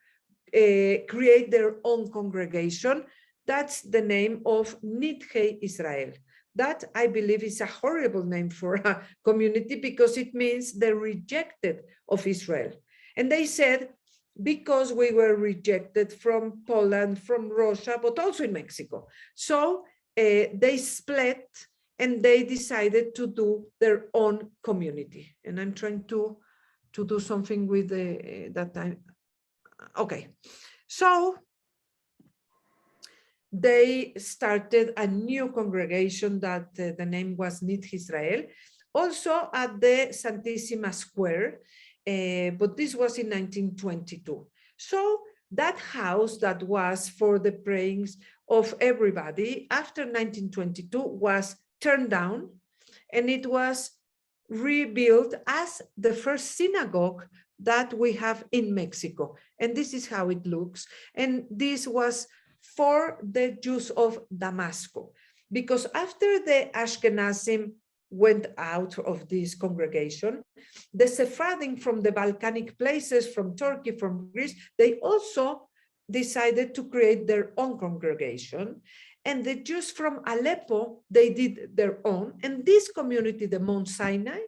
create their own congregation. That's the name of Nidhe Israel. That, I believe, is a horrible name for a community because it means the rejected of Israel. And they said, because we were rejected from Poland, from Russia, but also in Mexico. So they split and they decided to do their own community. And I'm trying to do something with that time. Okay, so they started a new congregation that the name was Nidhe Israel, also at the Santissima Square, but this was in 1922. So that house that was for the prayings of everybody after 1922 was turned down, and it was rebuilt as the first synagogue that we have in Mexico. And this is how it looks. And this was for the Jews of Damascus, because after the Ashkenazim went out of this congregation, the Sephardim from the Balkanic places, from Turkey, from Greece, they also decided to create their own congregation. And the Jews from Aleppo, they did their own. And this community, the Mount Sinai,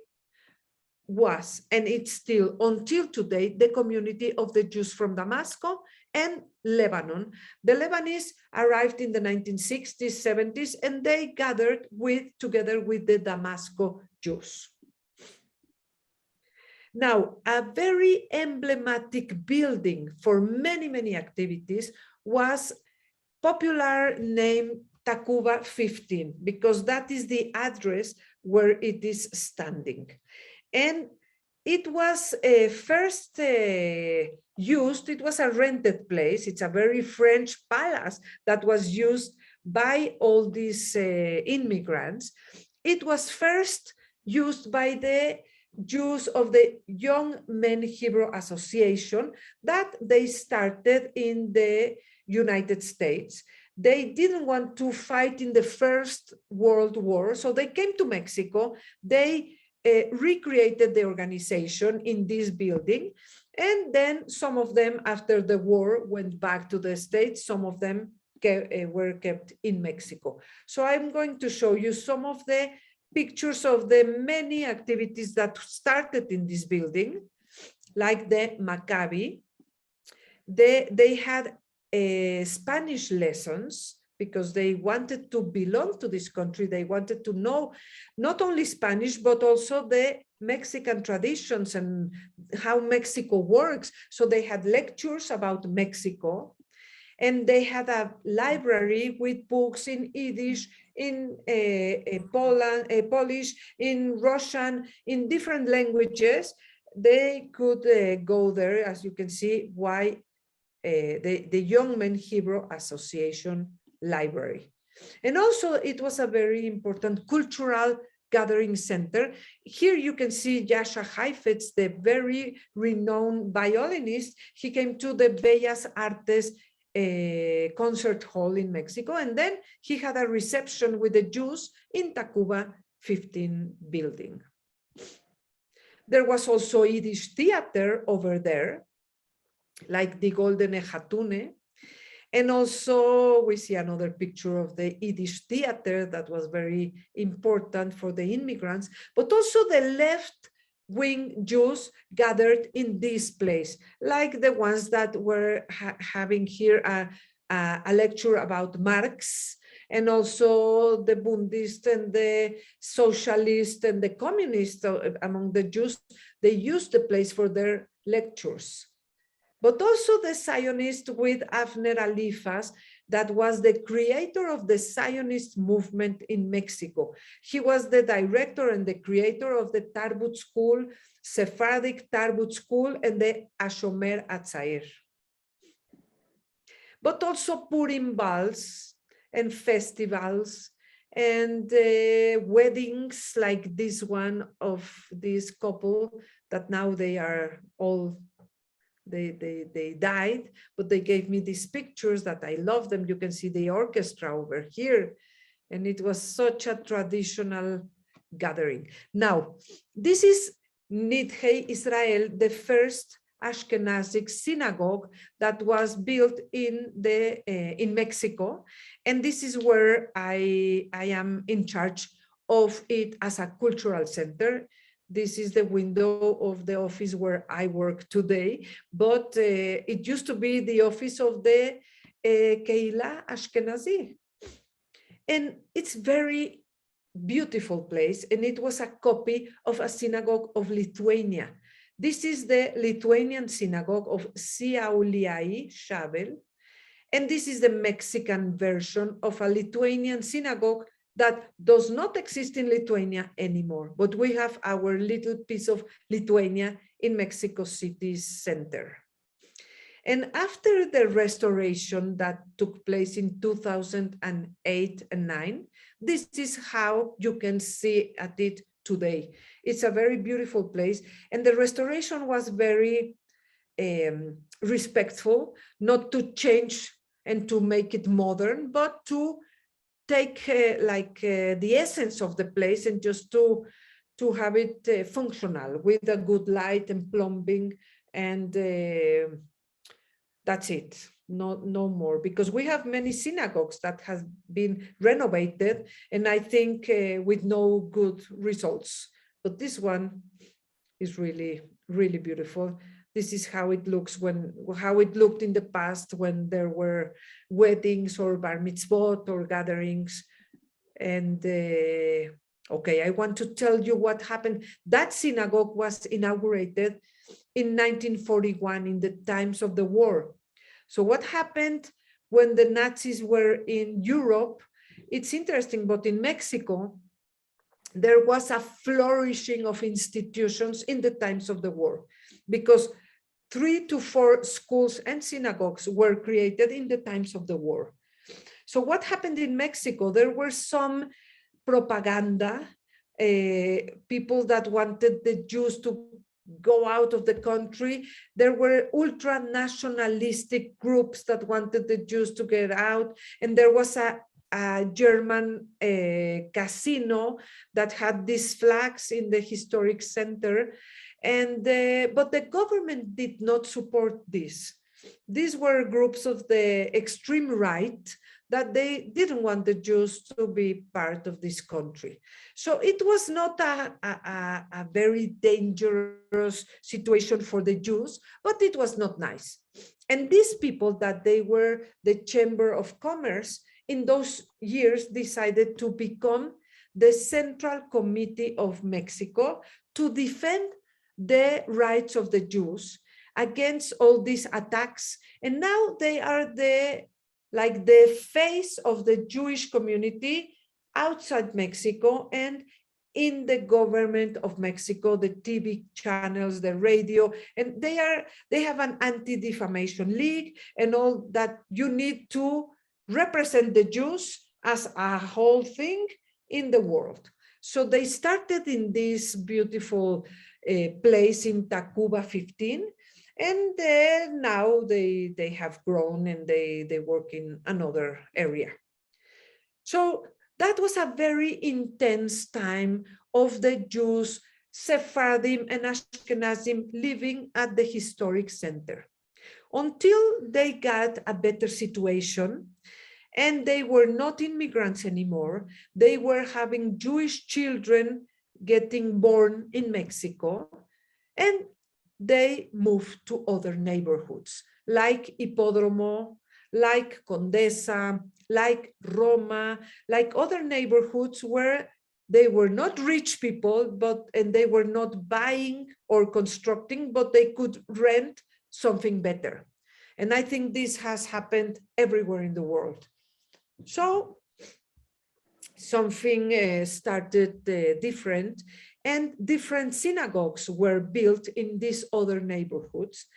was, and it's still until today, the community of the Jews from Damascus and Lebanon. The Lebanese arrived in the 1960s, 70s, and they gathered together with the Damascus Jews. Now, a very emblematic building for many, many activities was popular name Tacuba 15, because that is the address where it is standing. And it was first used, it was a rented place. It's a very French palace that was used by all these immigrants. It was first used by the Jews of the Young Men Hebrew Association that they started in the United States. They didn't want to fight in the First World War, so they came to Mexico. They recreated the organization in this building. And then some of them, after the war, went back to the States. Some of them were kept in Mexico. So I'm going to show you some of the pictures of the many activities that started in this building, like the Maccabi. They had Spanish lessons because they wanted to belong to this country. They wanted to know not only Spanish, but also the Mexican traditions and how Mexico works. So they had lectures about Mexico, and they had a library with books in Yiddish, in Polish, in Russian, in different languages. They could go there, as you can see, why the Young Men Hebrew Association Library. And also it was a very important cultural gathering center. Here you can see Jascha Heifetz, the very renowned violinist. He came to the Bellas Artes concert hall in Mexico, and then he had a reception with the Jews in Tacuba 15 building. There was also Yiddish theater over there, like the Goldene Hatune. And also we see another picture of the Yiddish theater that was very important for the immigrants, but also the left-wing Jews gathered in this place, like the ones that were having here a lecture about Marx, and also the Bundist and the socialist and the communist among the Jews. They used the place for their lectures. But also the Zionist with Avner Alifas, that was the creator of the Zionist movement in Mexico. He was the director and the creator of the Tarbut School, Sephardic Tarbut School, and the Ashomer Atzair. But also Purim balls and festivals and weddings like this one of this couple that now they are all they died, but they gave me these pictures that I love them. You can see the orchestra over here. And it was such a traditional gathering. Now, this is Nidhe Israel, the first Ashkenazi synagogue that was built in Mexico. And this is where I am in charge of it as a cultural center. This is the window of the office where I work today, but it used to be the office of the Kehila Ashkenazi. And it's very beautiful place, and it was a copy of a synagogue of Lithuania. This is the Lithuanian synagogue of Šiauliai Šavel, and this is the Mexican version of a Lithuanian synagogue that does not exist in Lithuania anymore, but we have our little piece of Lithuania in Mexico City's center. And after the restoration that took place in 2008 and 9, this is how you can see at it today. It's a very beautiful place, and the restoration was very respectful, not to change and to make it modern, but to take the essence of the place and just to have it functional with a good light and plumbing, and that's it. No more, because we have many synagogues that have been renovated, and I think with no good results. But this one is really, really beautiful. This is how it looks how it looked in the past when there were weddings or bar mitzvot or gatherings. And okay, I want to tell you what happened. That synagogue was inaugurated in 1941 in the times of the war. So what happened when the Nazis were in Europe? It's interesting, but in Mexico, there was a flourishing of institutions in the times of the war, because 3 to 4 schools and synagogues were created in the times of the war. So what happened in Mexico? There were some propaganda, people that wanted the Jews to go out of the country. There were ultra-nationalistic groups that wanted the Jews to get out. And there was a a German casino that had these flags in the historic center. And but the government did not support this. These were groups of the extreme right that they didn't want the Jews to be part of this country. So it was not a very dangerous situation for the Jews, but it was not nice. And these people that they were the Chamber of Commerce in those years decided to become the Central Committee of Mexico to defend the rights of the Jews against all these attacks. And now they are the face of the Jewish community outside Mexico and in the government of Mexico, the TV channels, the radio, and they have an anti-defamation league and all that. You need to represent the Jews as a whole thing in the world. So they started in this beautiful place in Tacuba 15, and now they have grown and they work in another area. So that was a very intense time of the Jews, Sephardim and Ashkenazim living at the historic center until they got a better situation and they were not immigrants anymore. They were having Jewish children getting born in Mexico, and they moved to other neighborhoods like Hipódromo, like Condesa, like Roma, like other neighborhoods where they were not rich people, and they were not buying or constructing, but they could rent something better. And I think this has happened everywhere in the world. So something started different, and different synagogues were built in these other neighborhoods,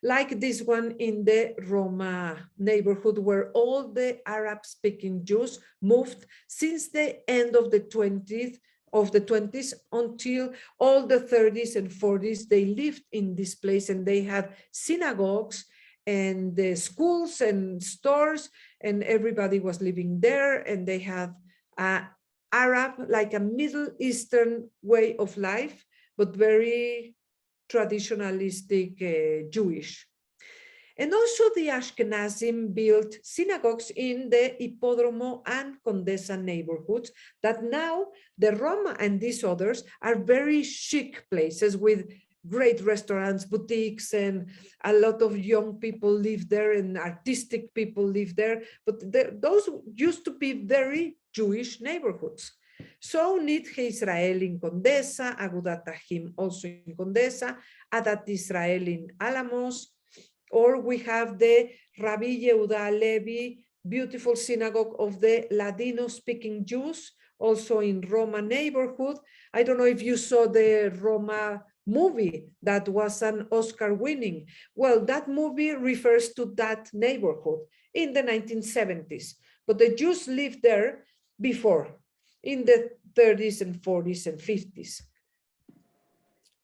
like this one in the Roma neighborhood, where all the Arab-speaking Jews moved since the end of the 20th until all the 30s and 40s. They lived in this place, and they had synagogues and the schools and stores, and everybody was living there, and they had Arab, like a Middle Eastern way of life, but very traditionalistic Jewish. And also the Ashkenazim built synagogues in the Hipódromo and Condesa neighborhoods that now the Roma and these others are very chic places with great restaurants, boutiques, and a lot of young people live there and artistic people live there. But those used to be very Jewish neighborhoods. So Nidhe Israel in Condesa, Agudat Ahim also in Condesa, Adat Israel in Alamos, or we have the Rabbi Yehuda Levi, beautiful synagogue of the Ladino-speaking Jews, also in Roma neighborhood. I don't know if you saw the Roma movie that was an Oscar winning. Well, that movie refers to that neighborhood in the 1970s, but the Jews lived there before, in the 30s and 40s and 50s.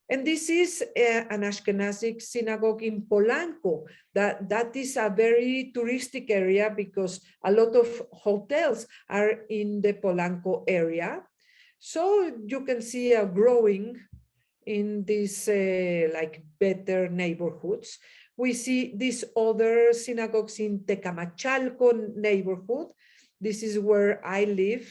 And this is an Ashkenazi synagogue in Polanco. That is a very touristic area because a lot of hotels are in the Polanco area. So you can see a growing in these like better neighborhoods. We see these other synagogues in Tecamachalco neighborhood. This is where I live,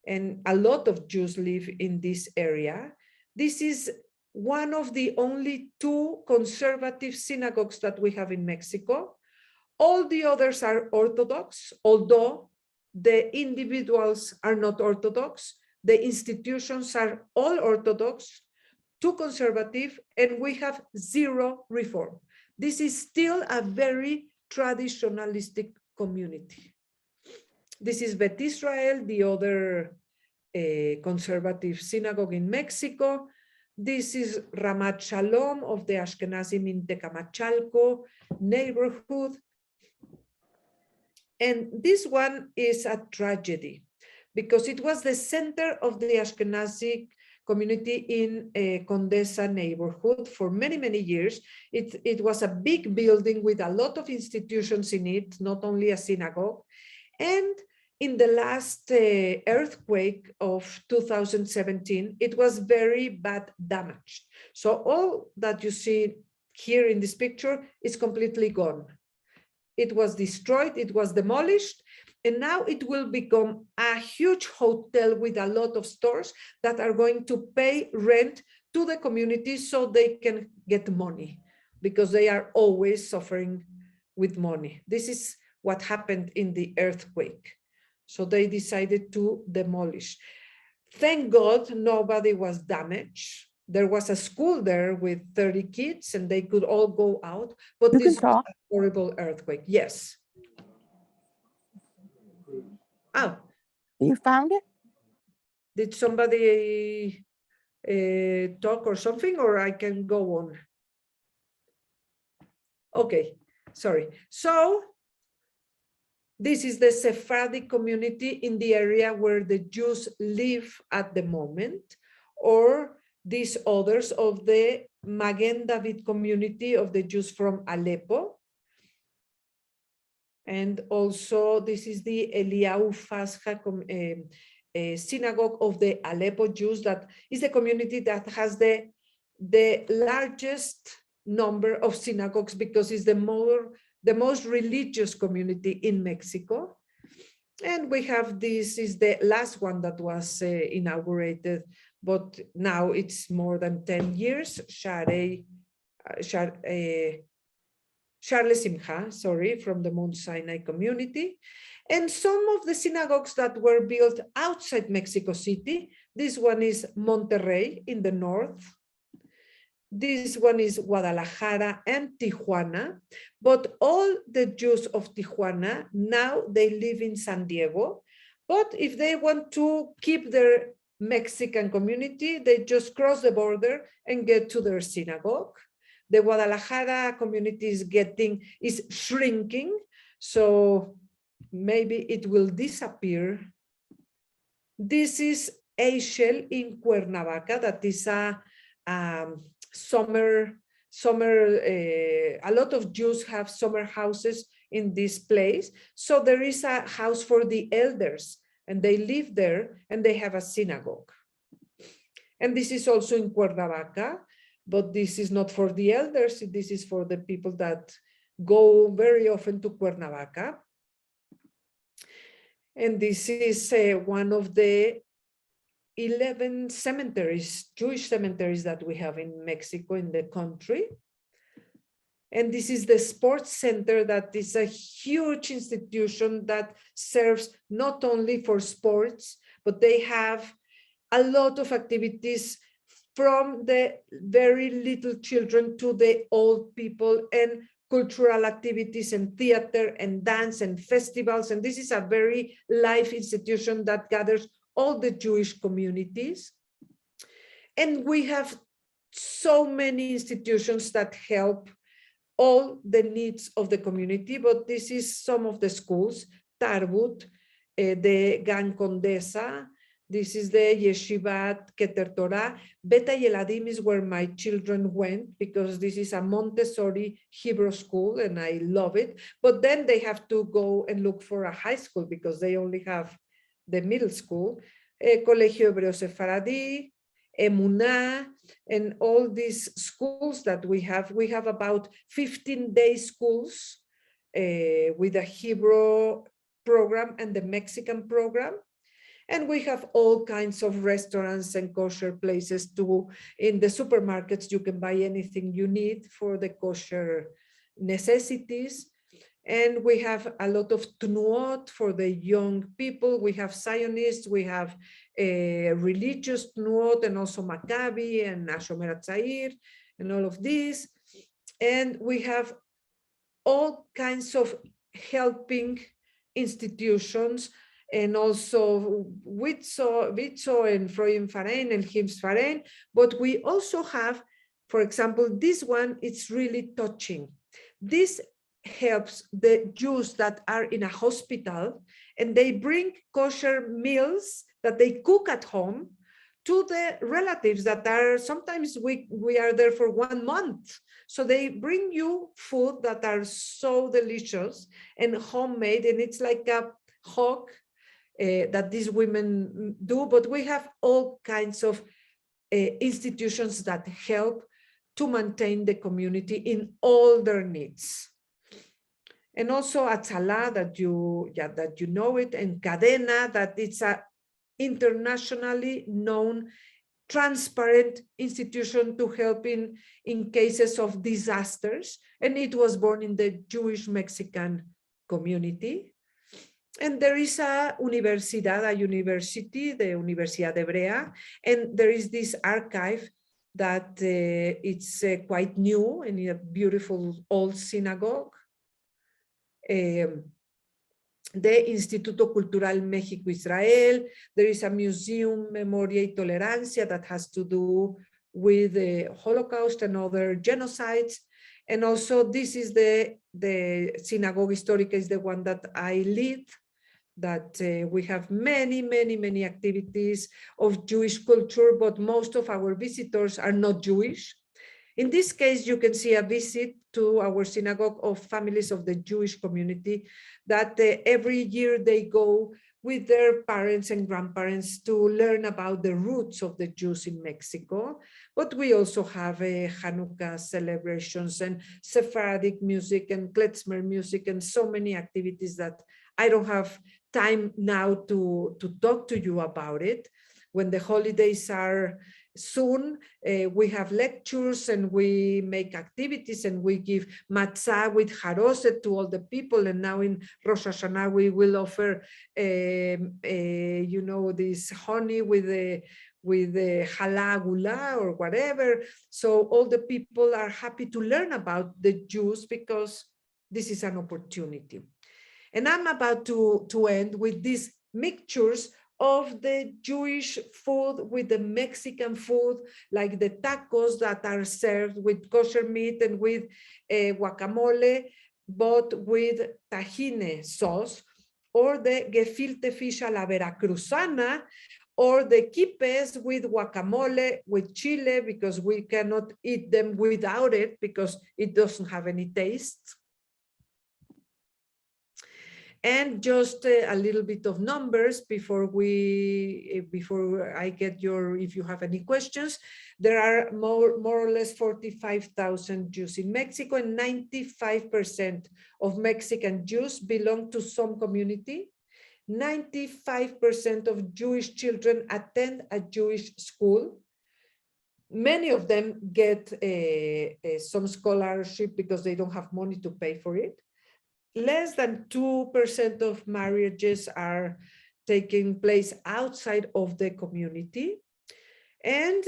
and a lot of Jews live in this area. This is one of the only two conservative synagogues that we have in Mexico. All the others are Orthodox, although the individuals are not Orthodox. The institutions are all Orthodox, two conservative, and we have zero reform. This is still a very traditionalistic community. This is Bet Israel, the other conservative synagogue in Mexico. This is Ramat Shalom of the Ashkenazim in Tecamachalco neighborhood. And this one is a tragedy because it was the center of the Ashkenazi community in Condesa neighborhood for many, many years. It was a big building with a lot of institutions in it, not only a synagogue. And in the last earthquake of 2017, it was very bad damaged. So all that you see here in this picture is completely gone. It was destroyed, it was demolished, and now it will become a huge hotel with a lot of stores that are going to pay rent to the community so they can get money, because they are always suffering with money. This is what happened in the earthquake. So they decided to demolish. Thank God nobody was damaged. There was a school there with 30 kids and they could all go out, but You this can was talk. a horrible earthquake. Yes. Oh, You found it? did somebody talk or something, or I can go on? Okay, sorry. So this is the Sephardic community in the area where the Jews live at the moment, or these others of the Magen David community of the Jews from Aleppo. And also this is the Eliyahu Fascha synagogue of the Aleppo Jews, that is the community that has the largest number of synagogues, because it's the most religious community in Mexico. And we have, this is the last one that was inaugurated, but now it's more than 10 years, Share Simcha, sorry, from the Mount Sinai community. And some of the synagogues that were built outside Mexico City, this one is Monterrey in the north. This one is Guadalajara and Tijuana, but all the Jews of Tijuana, now they live in San Diego. But if they want to keep their Mexican community, they just cross the border and get to their synagogue. The Guadalajara community is shrinking, so maybe it will disappear. This is Eichel in Cuernavaca, that is a summer, a lot of Jews have summer houses in this place. So there is a house for the elders and they live there and they have a synagogue. And this is also in Cuernavaca, but this is not for the elders. This is for the people that go very often to Cuernavaca. And this is one of the 11 cemeteries, Jewish cemeteries that we have in Mexico, in the country. And this is the sports center, that is a huge institution that serves not only for sports, but they have a lot of activities from the very little children to the old people, and cultural activities and theater and dance and festivals. And this is a very live institution that gathers all the Jewish communities. And we have so many institutions that help all the needs of the community, but this is some of the schools: Tarbut, the Gan Condesa, this is the Yeshivat Keter Torah. Beta Yeladim is where my children went, because this is a Montessori Hebrew school and I love it. But then they have to go and look for a high school because they only have the middle school. Colegio Hebreo Sefaradi, Emunah, and all these schools that we have. We have about 15-day schools with a Hebrew program and the Mexican program. And we have all kinds of restaurants and kosher places too. In the supermarkets, you can buy anything you need for the kosher necessities. And we have a lot of tnuot for the young people. We have Zionists, we have religious tnuot, and also Maccabi and Ashomer Hatzair and all of these. And we have all kinds of helping institutions, and also Witzo and Freudin Verein and Hims Verein. But we also have, for example, this one, it's really touching. This helps the Jews that are in a hospital, and they bring kosher meals that they cook at home to the relatives that are, sometimes we are there for 1 month. So they bring you food that are so delicious and homemade, and it's like a hug that these women do, but we have all kinds of institutions that help to maintain the community in all their needs. And also Atzala, that you know it, and Cadena, that it's a internationally known transparent institution to help in cases of disasters. And it was born in the Jewish Mexican community. And there is a university, the Universidad Hebrea, and there is this archive that it's quite new and a beautiful old synagogue. The Instituto Cultural México-Israel, there is a museum, Memoria y Tolerancia, that has to do with the Holocaust and other genocides. And also this is the Synagogue Histórica, is the one that I lead, that we have many activities of Jewish culture, but most of our visitors are not Jewish. In this case, you can see a visit to our synagogue of families of the Jewish community that every year they go with their parents and grandparents to learn about the roots of the Jews in Mexico. But we also have Hanukkah celebrations and Sephardic music and klezmer music and so many activities that I don't have time now to talk to you about it. When the holidays are soon, we have lectures and we make activities and we give matzah with haroset to all the people. And now in Rosh Hashanah, we will offer, you know, this honey with the challah gula or whatever. So all the people are happy to learn about the Jews because this is an opportunity. And I'm about to end with these mixtures of the Jewish food with the Mexican food, like the tacos that are served with kosher meat and with guacamole, but with tahine sauce, or the gefilte fish a la veracruzana, or the quipes with guacamole, with chile, because we cannot eat them without it because it doesn't have any taste. And just a little bit of numbers before I get if you have any questions. There are more or less 45,000 Jews in Mexico, and 95% of Mexican Jews belong to some community. 95% of Jewish children attend a Jewish school. Many of them get some scholarship because they don't have money to pay for it. Less than 2% of marriages are taking place outside of the community. And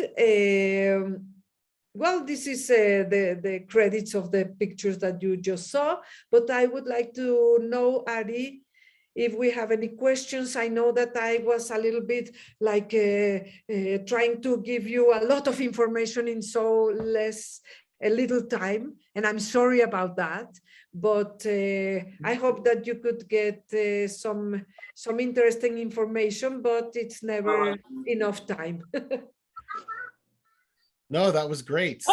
well, this is the credits of the pictures that you just saw, but I would like to know, Ari, if we have any questions. I know that I was a little bit like trying to give you a lot of information in a little time, and I'm sorry about that, but I hope that you could get some interesting information, but it's never enough time. No, that was great.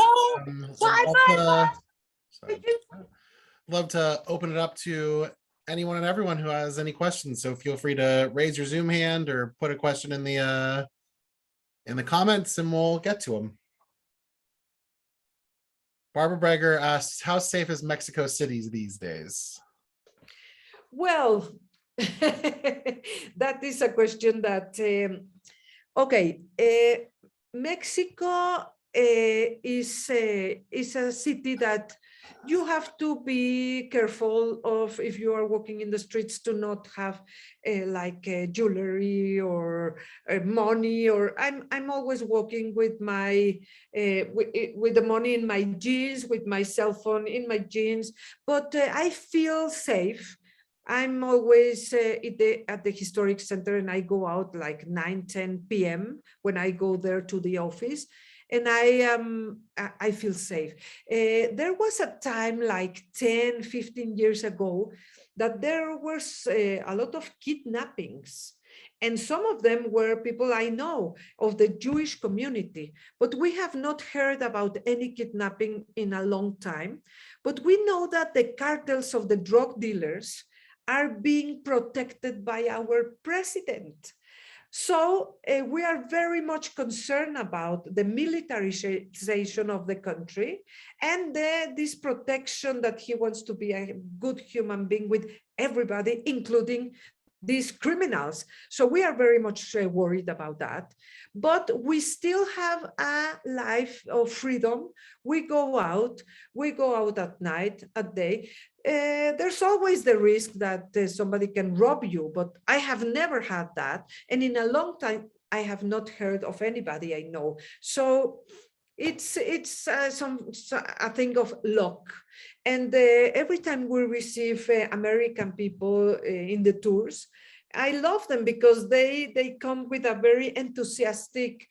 Love to open it up to anyone and everyone who has any questions. So feel free to raise your Zoom hand or put a question in the comments, and we'll get to them. Barbara Breger asks, how safe is Mexico City these days? Well, that is a question that, okay, Mexico is a city that you have to be careful of if you are walking in the streets to not have like jewelry or money, or I'm always walking with my with the money in my jeans, with my cell phone in my jeans, but I feel safe. I'm always at the historic center, and I go out like 9-10 p.m. when I go there to the office, and I feel safe. There was a time like 10-15 years ago that there was a lot of kidnappings, and some of them were people I know of the Jewish community, but we have not heard about any kidnapping in a long time. But we know that the cartels of the drug dealers are being protected by our president. So we are very much concerned about the militarization of the country and this protection that he wants to be a good human being with everybody, including these criminals. So we are very much worried about that. But we still have a life of freedom. We go out at night, at day. There's always the risk that somebody can rob you, but I have never had that. And in a long time, I have not heard of anybody I know. So it's a thing of luck. And every time we receive American people in the tours, I love them because they come with a very enthusiastic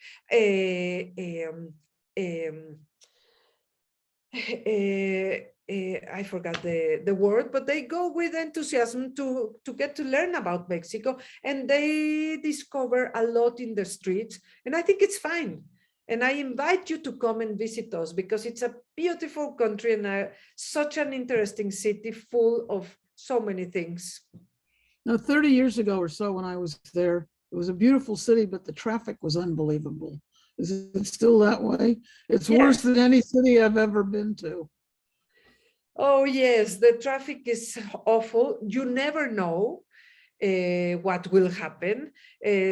I forgot the word, but they go with enthusiasm to get to learn about Mexico, and they discover a lot in the streets, and I think it's fine. And I invite you to come and visit us because it's a beautiful country and such an interesting city full of so many things. Now, 30 years ago or so when I was there, it was a beautiful city, but the traffic was unbelievable. Is it still that way? It's worse than any city I've ever been to. Oh, yes, the traffic is awful. You never know what will happen.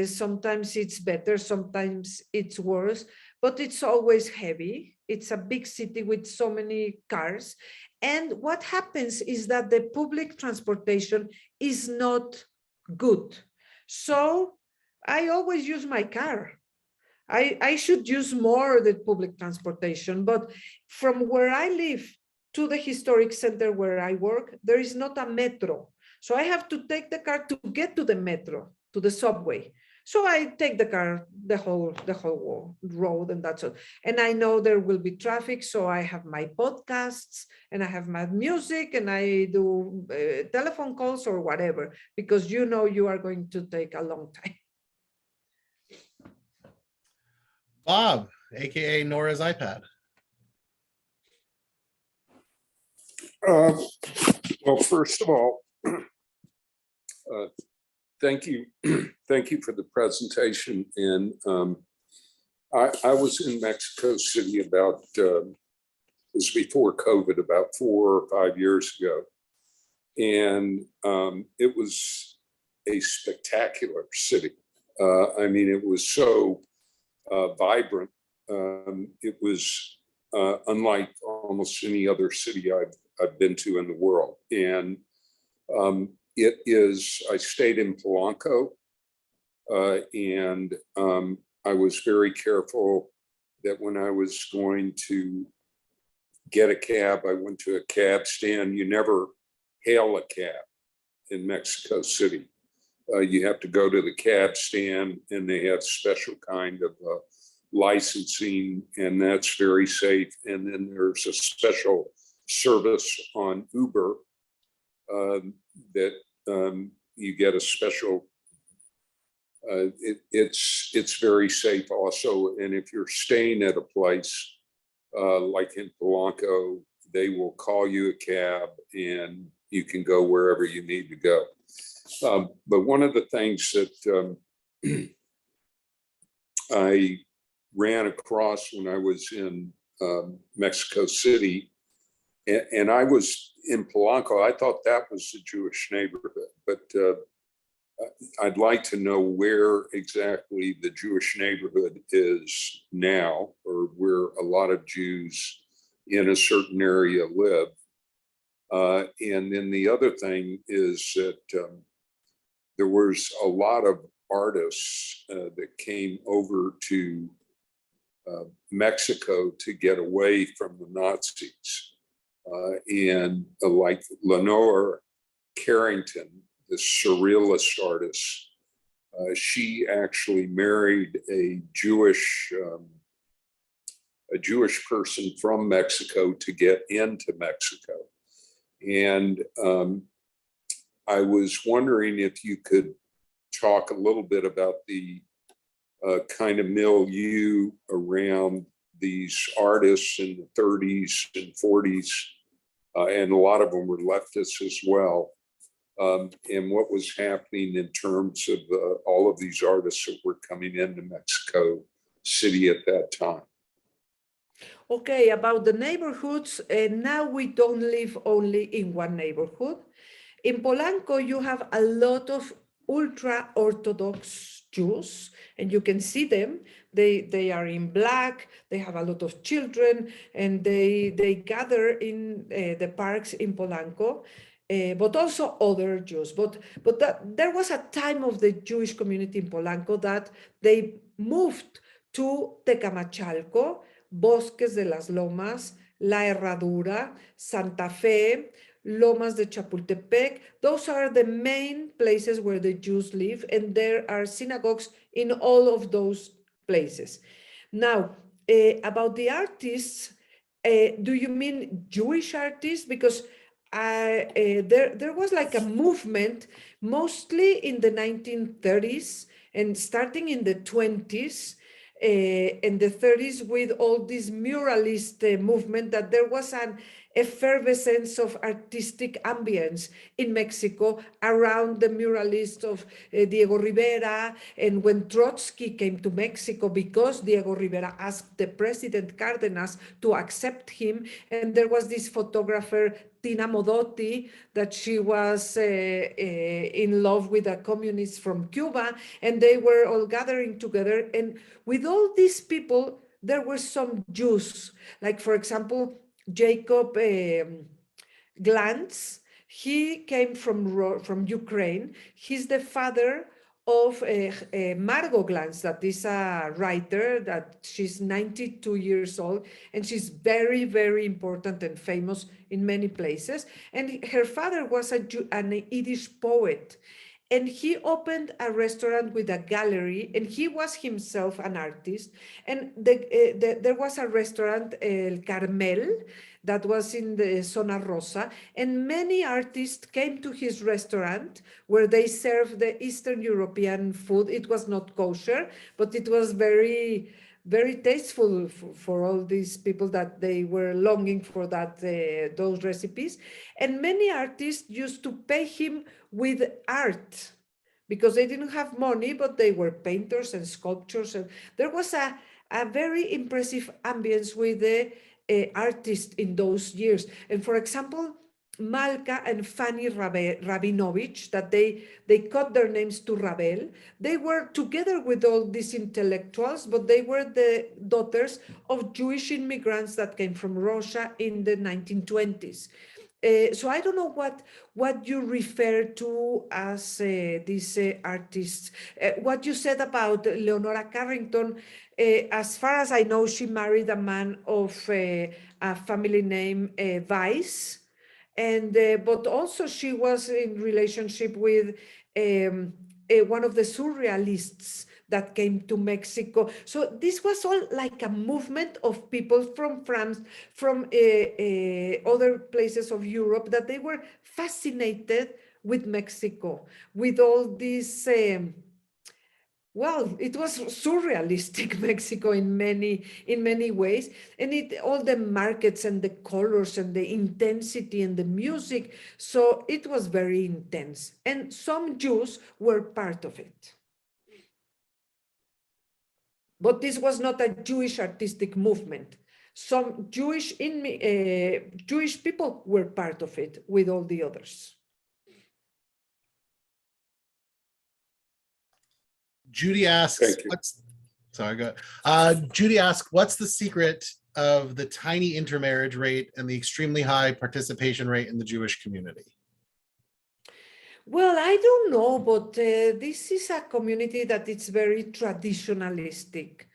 Sometimes it's better, sometimes it's worse, but it's always heavy. It's a big city with so many cars. And what happens is that the public transportation is not good. So I always use my car. I should use more the public transportation, but from where I live to the historic center where I work, there is not a metro. So I have to take the car to get to the metro, to the subway. So I take the car, the whole road, and that's it. And I know there will be traffic, so I have my podcasts and I have my music and I do telephone calls or whatever, because you know you are going to take a long time. Bob, aka Nora's iPad. Well, first of all, thank you for the presentation. And I was in Mexico City about, it was before COVID, about 4 or 5 years ago. And it was a spectacular city. I mean, it was so vibrant. It was unlike almost any other city I've been to in the world. And it is, I stayed in Polanco, and I was very careful that when I was going to get a cab, I went to a cab stand. You never hail a cab in Mexico City. You have to go to the cab stand, and they have special kind of licensing, and that's very safe. And then there's a special service on Uber that you get a special, it's very safe also. And if you're staying at a place like in Polanco, they will call you a cab and you can go wherever you need to go. But one of the things that I ran across when I was in Mexico City, and I was in Polanco, I thought that was a Jewish neighborhood, but I'd like to know where exactly the Jewish neighborhood is now, or where a lot of Jews in a certain area live. And then the other thing is that there was a lot of artists that came over to Mexico to get away from the Nazis. And like Lenore Carrington, the surrealist artist, she actually married a Jewish person from Mexico to get into Mexico. And I was wondering if you could talk a little bit about the kind of milieu around these artists in the 30s and 40s, and a lot of them were leftists as well, and what was happening in terms of all of these artists that were coming into Mexico City at that time. Okay, about the neighborhoods, now we don't live only in one neighborhood. In Polanco, you have a lot of ultra-Orthodox Jews, and you can see them. They are in black, they have a lot of children, and they gather in the parks in Polanco, but also other Jews. But there was a time of the Jewish community in Polanco that they moved to Tecamachalco, Bosques de las Lomas, La Herradura, Santa Fe, Lomas de Chapultepec. Those are the main places where the Jews live, and there are synagogues in all of those places. Now, about the artists, do you mean Jewish artists? Because there was like a movement, mostly in the 1930s and starting in the 20s, in the 30s, with all this muralist movement, that there was an effervescence of artistic ambience in Mexico around the muralists of Diego Rivera. And when Trotsky came to Mexico, because Diego Rivera asked the President Cárdenas to accept him, and there was this photographer, Tina Modotti, that she was in love with a communist from Cuba, and they were all gathering together. And with all these people, there were some Jews, like, for example, Jacob Glantz. He came from Ukraine. He's the father of Margot Glantz, that is a writer, that she's 92 years old, and she's very, very important and famous in many places. And her father was an Yiddish poet. And he opened a restaurant with a gallery, and he was himself an artist. And there was a restaurant, El Carmel, that was in the Zona Rosa, and many artists came to his restaurant where they served the Eastern European food. It was not kosher, but it was very, very tasteful for all these people that they were longing for that those recipes. And many artists used to pay him with art because they didn't have money, but they were painters and sculptors. And there was a very impressive ambience with the artists in those years. And for example, Malka and Fanny Rabinovich, that they cut their names to Rabel, they were together with all these intellectuals, but they were the daughters of Jewish immigrants that came from Russia in the 1920s. So I don't know what you refer to as these artists. What you said about Leonora Carrington, as far as I know, she married a man of a family name Weiss, and but also she was in relationship with one of the surrealists that came to Mexico. So this was all like a movement of people from France, from other places of Europe, that they were fascinated with Mexico, with all these, well, it was surrealistic Mexico in many ways, and all the markets and the colors and the intensity and the music. So it was very intense, and some Jews were part of it. But this was not a Jewish artistic movement. Some Jewish people were part of it with all the others. Judy asks, Judy asks, what's the secret of the tiny intermarriage rate and the extremely high participation rate in the Jewish community? Well, I don't know, but this is a community that it's very traditionalistic.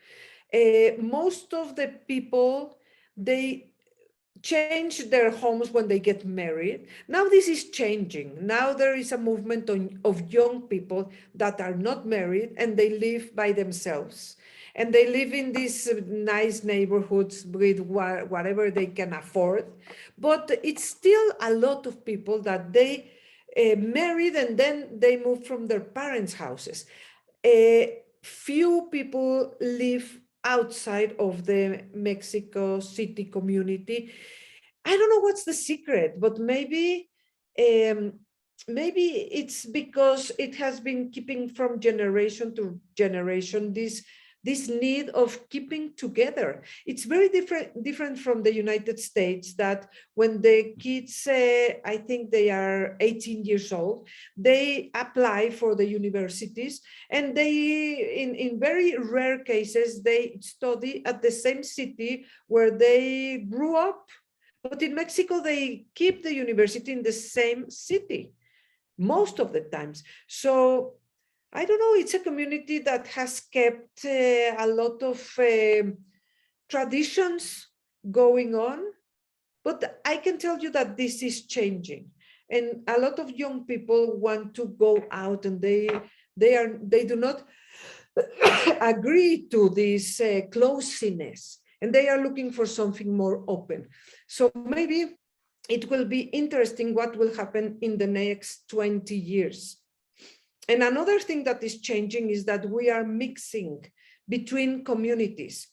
Most of the people, they change their homes when they get married. Now this is changing. Now there is a movement of young people that are not married and they live by themselves. And they live in these nice neighborhoods with whatever they can afford. But it's still a lot of people that they married and then they move from their parents' houses. Few people live outside of the Mexico City community. I don't know what's the secret, but maybe maybe it's because it has been keeping from generation to generation this need of keeping together. It's very different from the United States, that when the kids, I think they are 18 years old, they apply for the universities, and they, in very rare cases, they study at the same city where they grew up. But in Mexico, they keep the university in the same city most of the times. So I don't know, it's a community that has kept a lot of traditions going on, but I can tell you that this is changing. And a lot of young people want to go out, and they do not agree to this closeness, and they are looking for something more open. So maybe it will be interesting what will happen in the next 20 years. And another thing that is changing is that we are mixing between communities,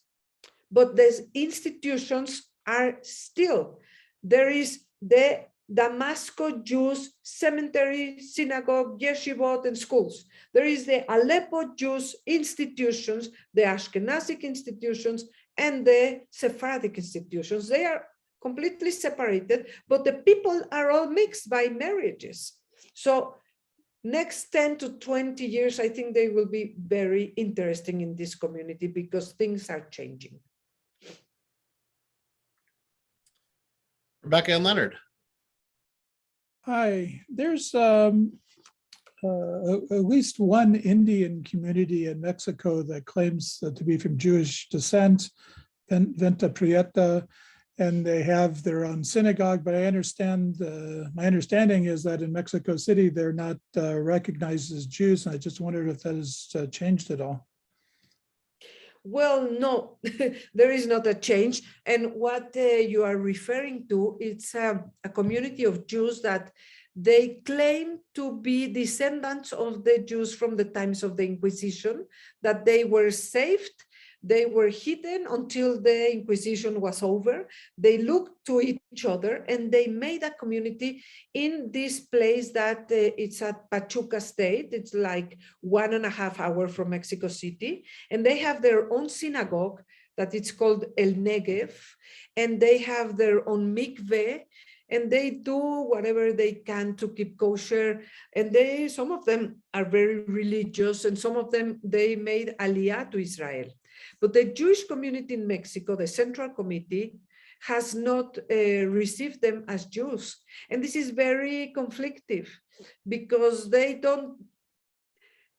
but the institutions are still. There is the Damascus Jews cemetery, synagogue, yeshivot, and schools. There is the Aleppo Jews institutions, the Ashkenazi institutions, and the Sephardic institutions. They are completely separated, but the people are all mixed by marriages. So next 10 to 20 years, I think they will be very interesting in this community because things are changing. Rebecca and Leonard. Hi, there's at least one Indian community in Mexico that claims to be from Jewish descent, Venta Prieta, and they have their own synagogue. But I understand, my understanding is that in Mexico City, they're not recognized as Jews. And I just wondered if that has changed at all. Well, no, there is not a change. And what you are referring to, it's a community of Jews that they claim to be descendants of the Jews from the times of the Inquisition, that they were saved. They were hidden until the Inquisition was over. They looked to each other and they made a community in this place that it's at Pachuca State. It's like 1.5 hours from Mexico City. And they have their own synagogue that it's called El Negev. And they have their own mikveh. And they do whatever they can to keep kosher. And some of them are very religious, and some of them, they made aliyah to Israel. But the Jewish community in Mexico, the Central Committee, has not received them as Jews. And this is very conflictive because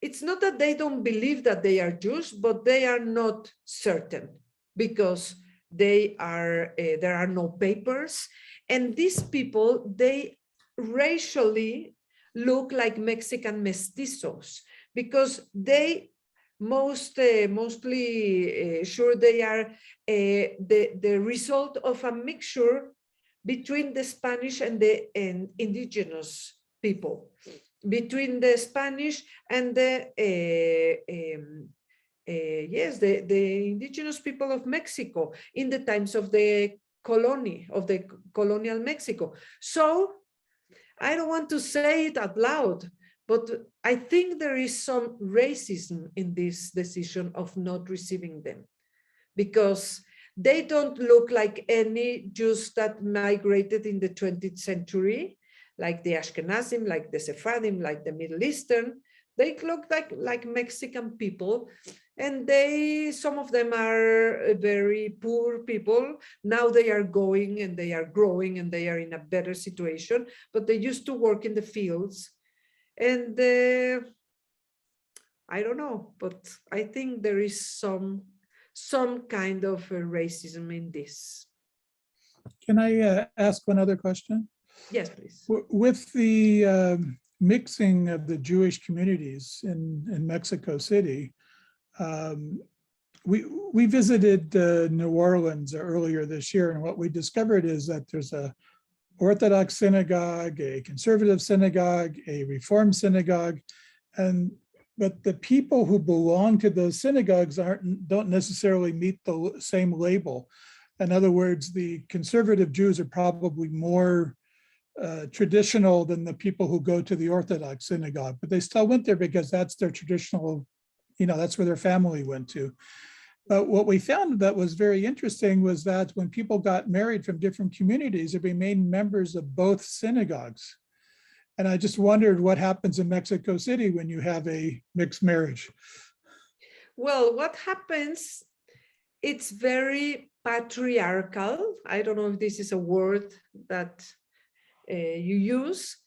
it's not that they don't believe that they are Jews, but they are not certain because there are no papers. And these people, they racially look like Mexican mestizos because they mostly sure they are the result of a mixture between the Spanish and the indigenous people, between the Spanish and the indigenous people of Mexico in the times of the colonial Mexico. So I don't want to say it out loud, but I think there is some racism in this decision of not receiving them because they don't look like any Jews that migrated in the 20th century, like the Ashkenazim, like the Sephardim, like the Middle Eastern. They look like Mexican people, and some of them are very poor people. Now they are going and they are growing and they are in a better situation, but they used to work in the fields. And I don't know, but I think there is some kind of racism in this. Can I ask one other question? Yes, please. With the mixing of the Jewish communities in Mexico City, we visited New Orleans earlier this year, and what we discovered is that there's a Orthodox synagogue, a conservative synagogue, a Reform synagogue, but the people who belong to those synagogues don't necessarily meet the same label. In other words, the conservative Jews are probably more traditional than the people who go to the Orthodox synagogue, but they still went there because that's their traditional, that's where their family went to. But what we found that was very interesting was that when people got married from different communities, they remained members of both synagogues. And I just wondered what happens in Mexico City when you have a mixed marriage. Well, what happens, it's very patriarchal. I don't know if this is a word that you use,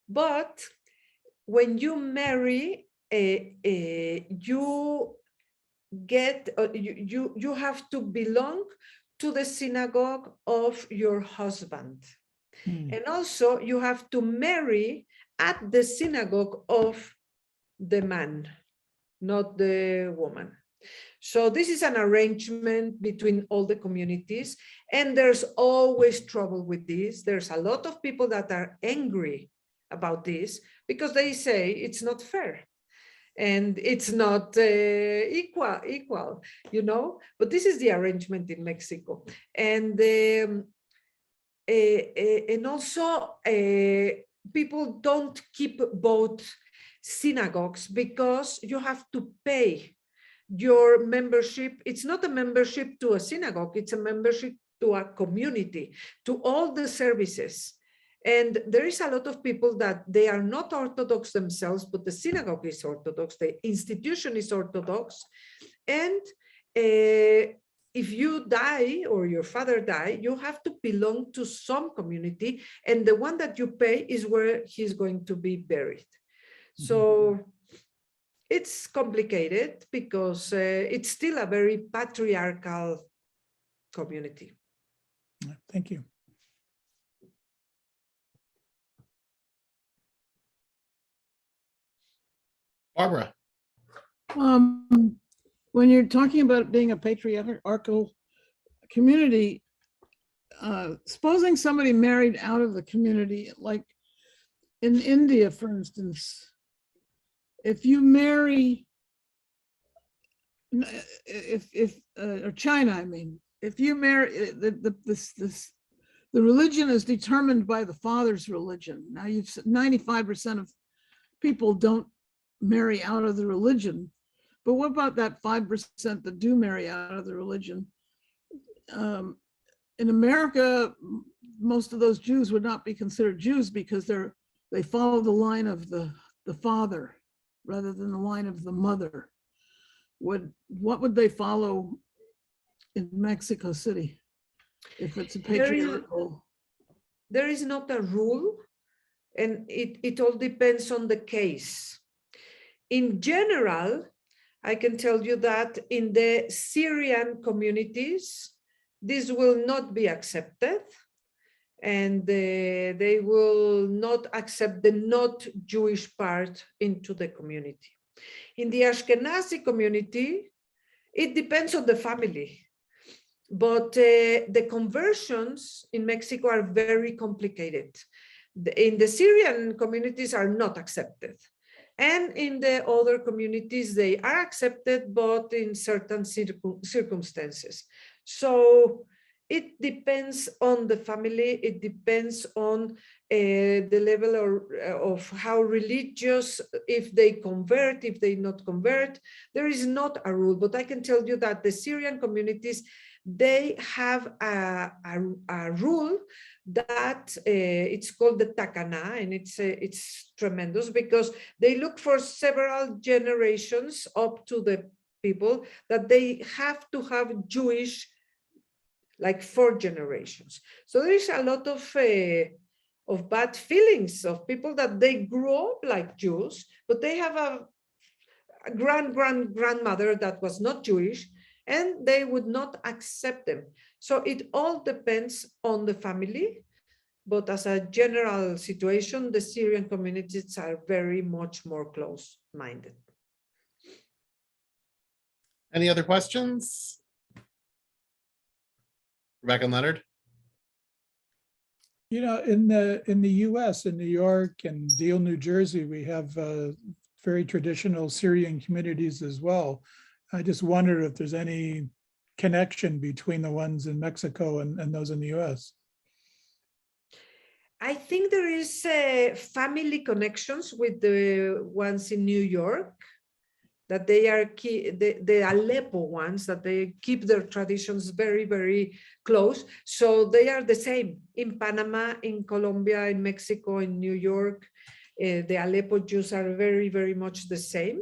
but when you marry, you get, you have to belong to the synagogue of your husband. And also you have to marry at the synagogue of the man, not the woman. So this is an arrangement between all the communities, and there's always trouble with this. There's a lot of people that are angry about this because they say it's not fair and it's not equal, but this is the arrangement in Mexico. And also people don't keep both synagogues because you have to pay your membership. It's not a membership to a synagogue, it's a membership to a community, to all the services. And there is a lot of people that they are not Orthodox themselves, but the synagogue is Orthodox, the institution is Orthodox. And if you die or your father die, you have to belong to some community, and the one that you pay is where he's going to be buried. So it's complicated because it's still a very patriarchal community. Thank you. Barbara. When you're talking about being a patriarchal community, supposing somebody married out of the community, like in India, for instance, if you marry, or China, I mean, if you marry, the religion is determined by the father's religion. Now, 95% of people don't marry out of the religion, but what about that 5% that do marry out of the religion? In America, most of those Jews would not be considered Jews because they follow the line of the father rather than the line of the mother. What would they follow in Mexico City if it's a patriarchal? There is not a rule, and it all depends on the case. In general, I can tell you that in the Syrian communities, this will not be accepted, and they will not accept the not Jewish part into the community. In the Ashkenazi community, it depends on the family, but the conversions in Mexico are very complicated. In the Syrian communities are not accepted. And in the other communities, they are accepted, but in certain circumstances. So it depends on the family. It depends on the level of how religious, if they convert, if they not convert. There is not a rule, but I can tell you that the Syrian communities, they have a rule that it's called the takana, and it's tremendous because they look for several generations up to the people that they have to have Jewish, like 4 generations. So there is a lot of bad feelings of people that they grew up like Jews, but they have a grandmother that was not Jewish, and they would not accept them. So it all depends on the family, but as a general situation, the Syrian communities are very much more close-minded. Any other questions? Rebecca and Leonard? In the US, in New York and Deal, New Jersey, we have very traditional Syrian communities as well. I just wondered if there's any connection between the ones in Mexico and those in the US. I think there is family connections with the ones in New York, that they are the Aleppo ones, that they keep their traditions very, very close. So they are the same in Panama, in Colombia, in Mexico, in New York. The Aleppo Jews are very, very much the same.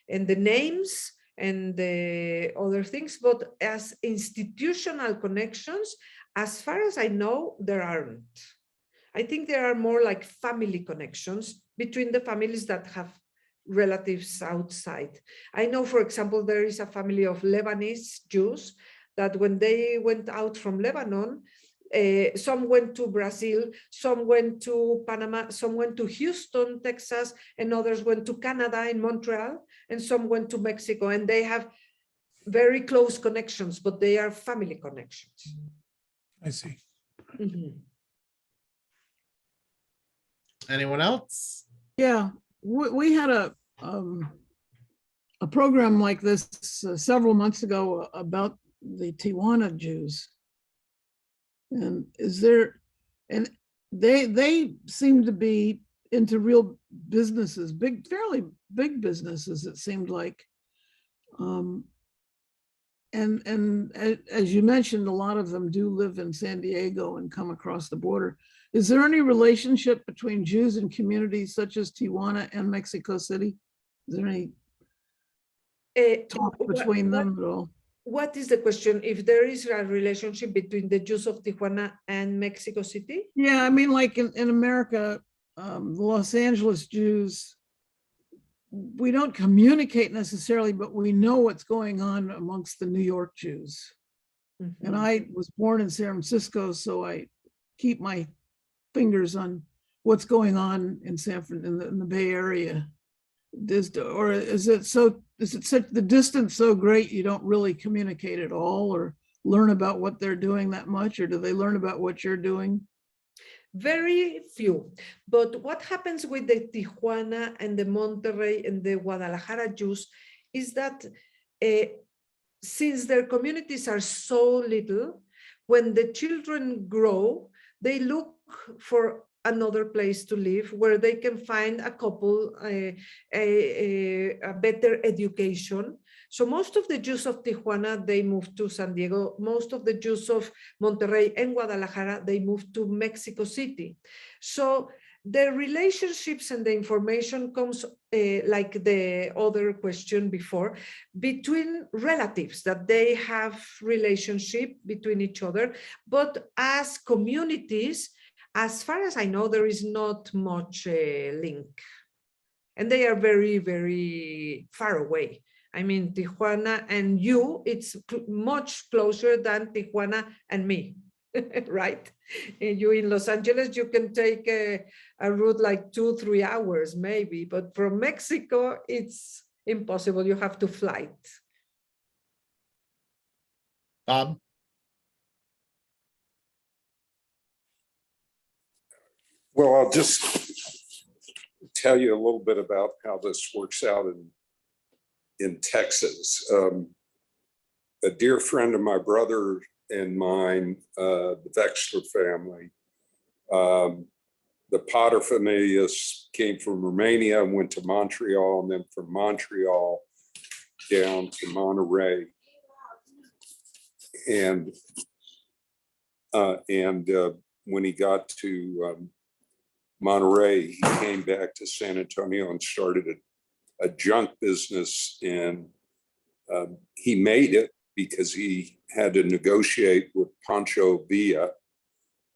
And the names and the other things, but as institutional connections, as far as I know, there aren't. I think there are more like family connections between the families that have relatives outside. I know, for example, there is a family of Lebanese Jews that when they went out from Lebanon, some went to Brazil, some went to Panama, some went to Houston, Texas, and others went to Canada in Montreal, and some went to Mexico, and they have very close connections, but they are family connections. I see. Mhm. Anyone else? Yeah, we had a program like this several months ago about the Tijuana Jews. And they seem to be into real businesses, fairly big businesses, it seemed like. And as you mentioned, a lot of them do live in San Diego and come across the border. Is there any relationship between Jews and communities such as Tijuana and Mexico City? Is there any talk between them at all? What is the question? If there is a relationship between the Jews of Tijuana and Mexico City? Yeah, I mean, like in America, the Los Angeles Jews, we don't communicate necessarily, but we know what's going on amongst the New York Jews. Mhm. And I was born in San Francisco, so I keep my fingers on what's going on in in the Bay Area. Is it such the distance so great you don't really communicate at all or learn about what they're doing that much, or do they learn about what you're doing? Very few. But what happens with the Tijuana and the Monterrey and the Guadalajara Jews is that since their communities are so little, when the children grow, they look for another place to live where they can find a couple, a better education. So most of the Jews of Tijuana, they moved to San Diego. Most of the Jews of Monterrey and Guadalajara, they moved to Mexico City. So the relationships and the information comes like the other question before, between relatives, that they have relationship between each other, but as communities, as far as I know, there is not much link. And they are very, very far away. I mean, Tijuana and you, it's much closer than Tijuana and me, right? And you in Los Angeles, you can take a route like 2-3 hours maybe, but from Mexico, it's impossible. You have to fly. Bob? Well, I'll just tell you a little bit about how this works out in Texas. A dear friend of my brother and mine, the Wexler family, the paterfamilias came from Romania and went to Montreal, and then from Montreal down to Monterey. And when he got to Monterey, he came back to San Antonio and started a junk business, and he made it because he had to negotiate with Pancho Villa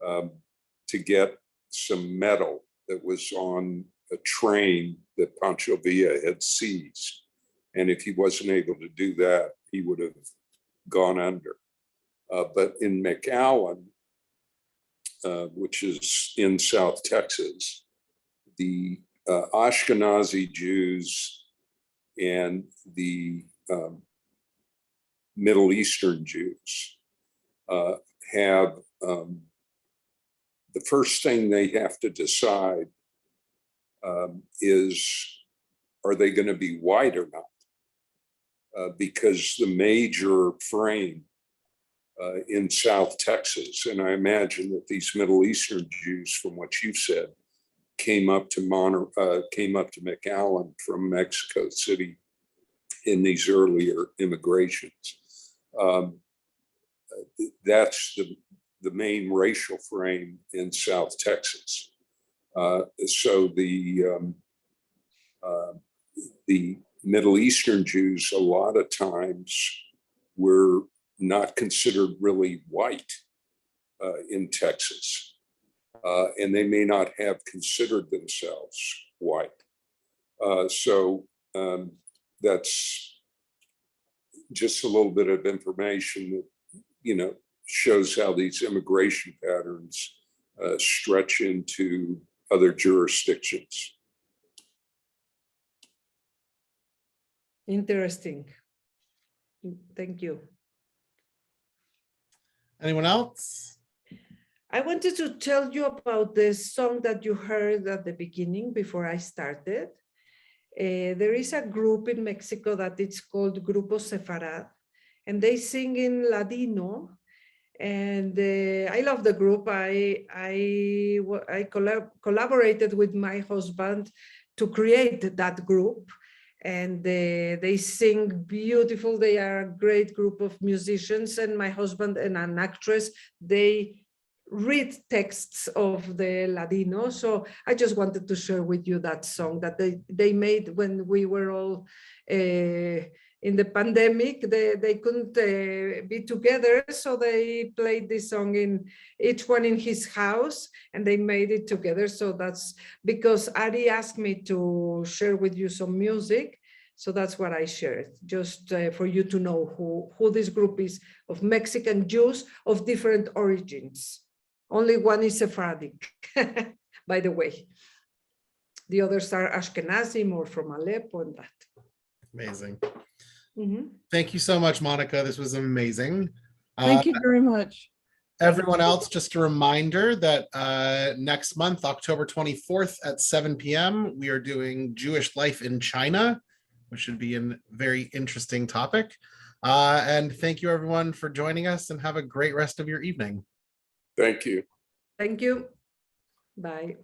to get some metal that was on a train that Pancho Villa had seized. And if he wasn't able to do that, he would have gone under. But in McAllen, which is in South Texas, the Ashkenazi Jews and the Middle Eastern Jews have the first thing they have to decide is, are they going to be white or not? Because the major frame in South Texas. And I imagine that these Middle Eastern Jews, from what you've said, came up to McAllen from Mexico City in these earlier immigrations. That's the main racial frame in South Texas. So the Middle Eastern Jews a lot of times were not considered really white in Texas. And they may not have considered themselves white. So that's just a little bit of information that, shows how these immigration patterns stretch into other jurisdictions. Interesting. Thank you. Anyone else? I wanted to tell you about the song that you heard at the beginning before I started. There is a group in Mexico that it's called Grupo Sefarad, and they sing in Ladino. And I love the group. I collaborated with my husband to create that group, and they sing beautiful. They are a great group of musicians, and my husband and an actress, they read texts of the Ladino. So I just wanted to share with you that song that they made when we were all in the pandemic. They couldn't be together, so they played this song in each one in his house, and they made it together. So that's because Ari asked me to share with you some music. So that's what I shared, just for you to know who this group is, of Mexican Jews of different origins. Only one is Sephardic, by the way. The others are Ashkenazi, more from Aleppo and that. Amazing. Mm-hmm. Thank you so much, Monica. This was amazing. Thank you very much. Everyone else, just a reminder that next month, October 24th at 7 p.m., we are doing Jewish life in China, which should be a very interesting topic. And thank you, everyone, for joining us, and have a great rest of your evening. Thank you. Thank you. Bye.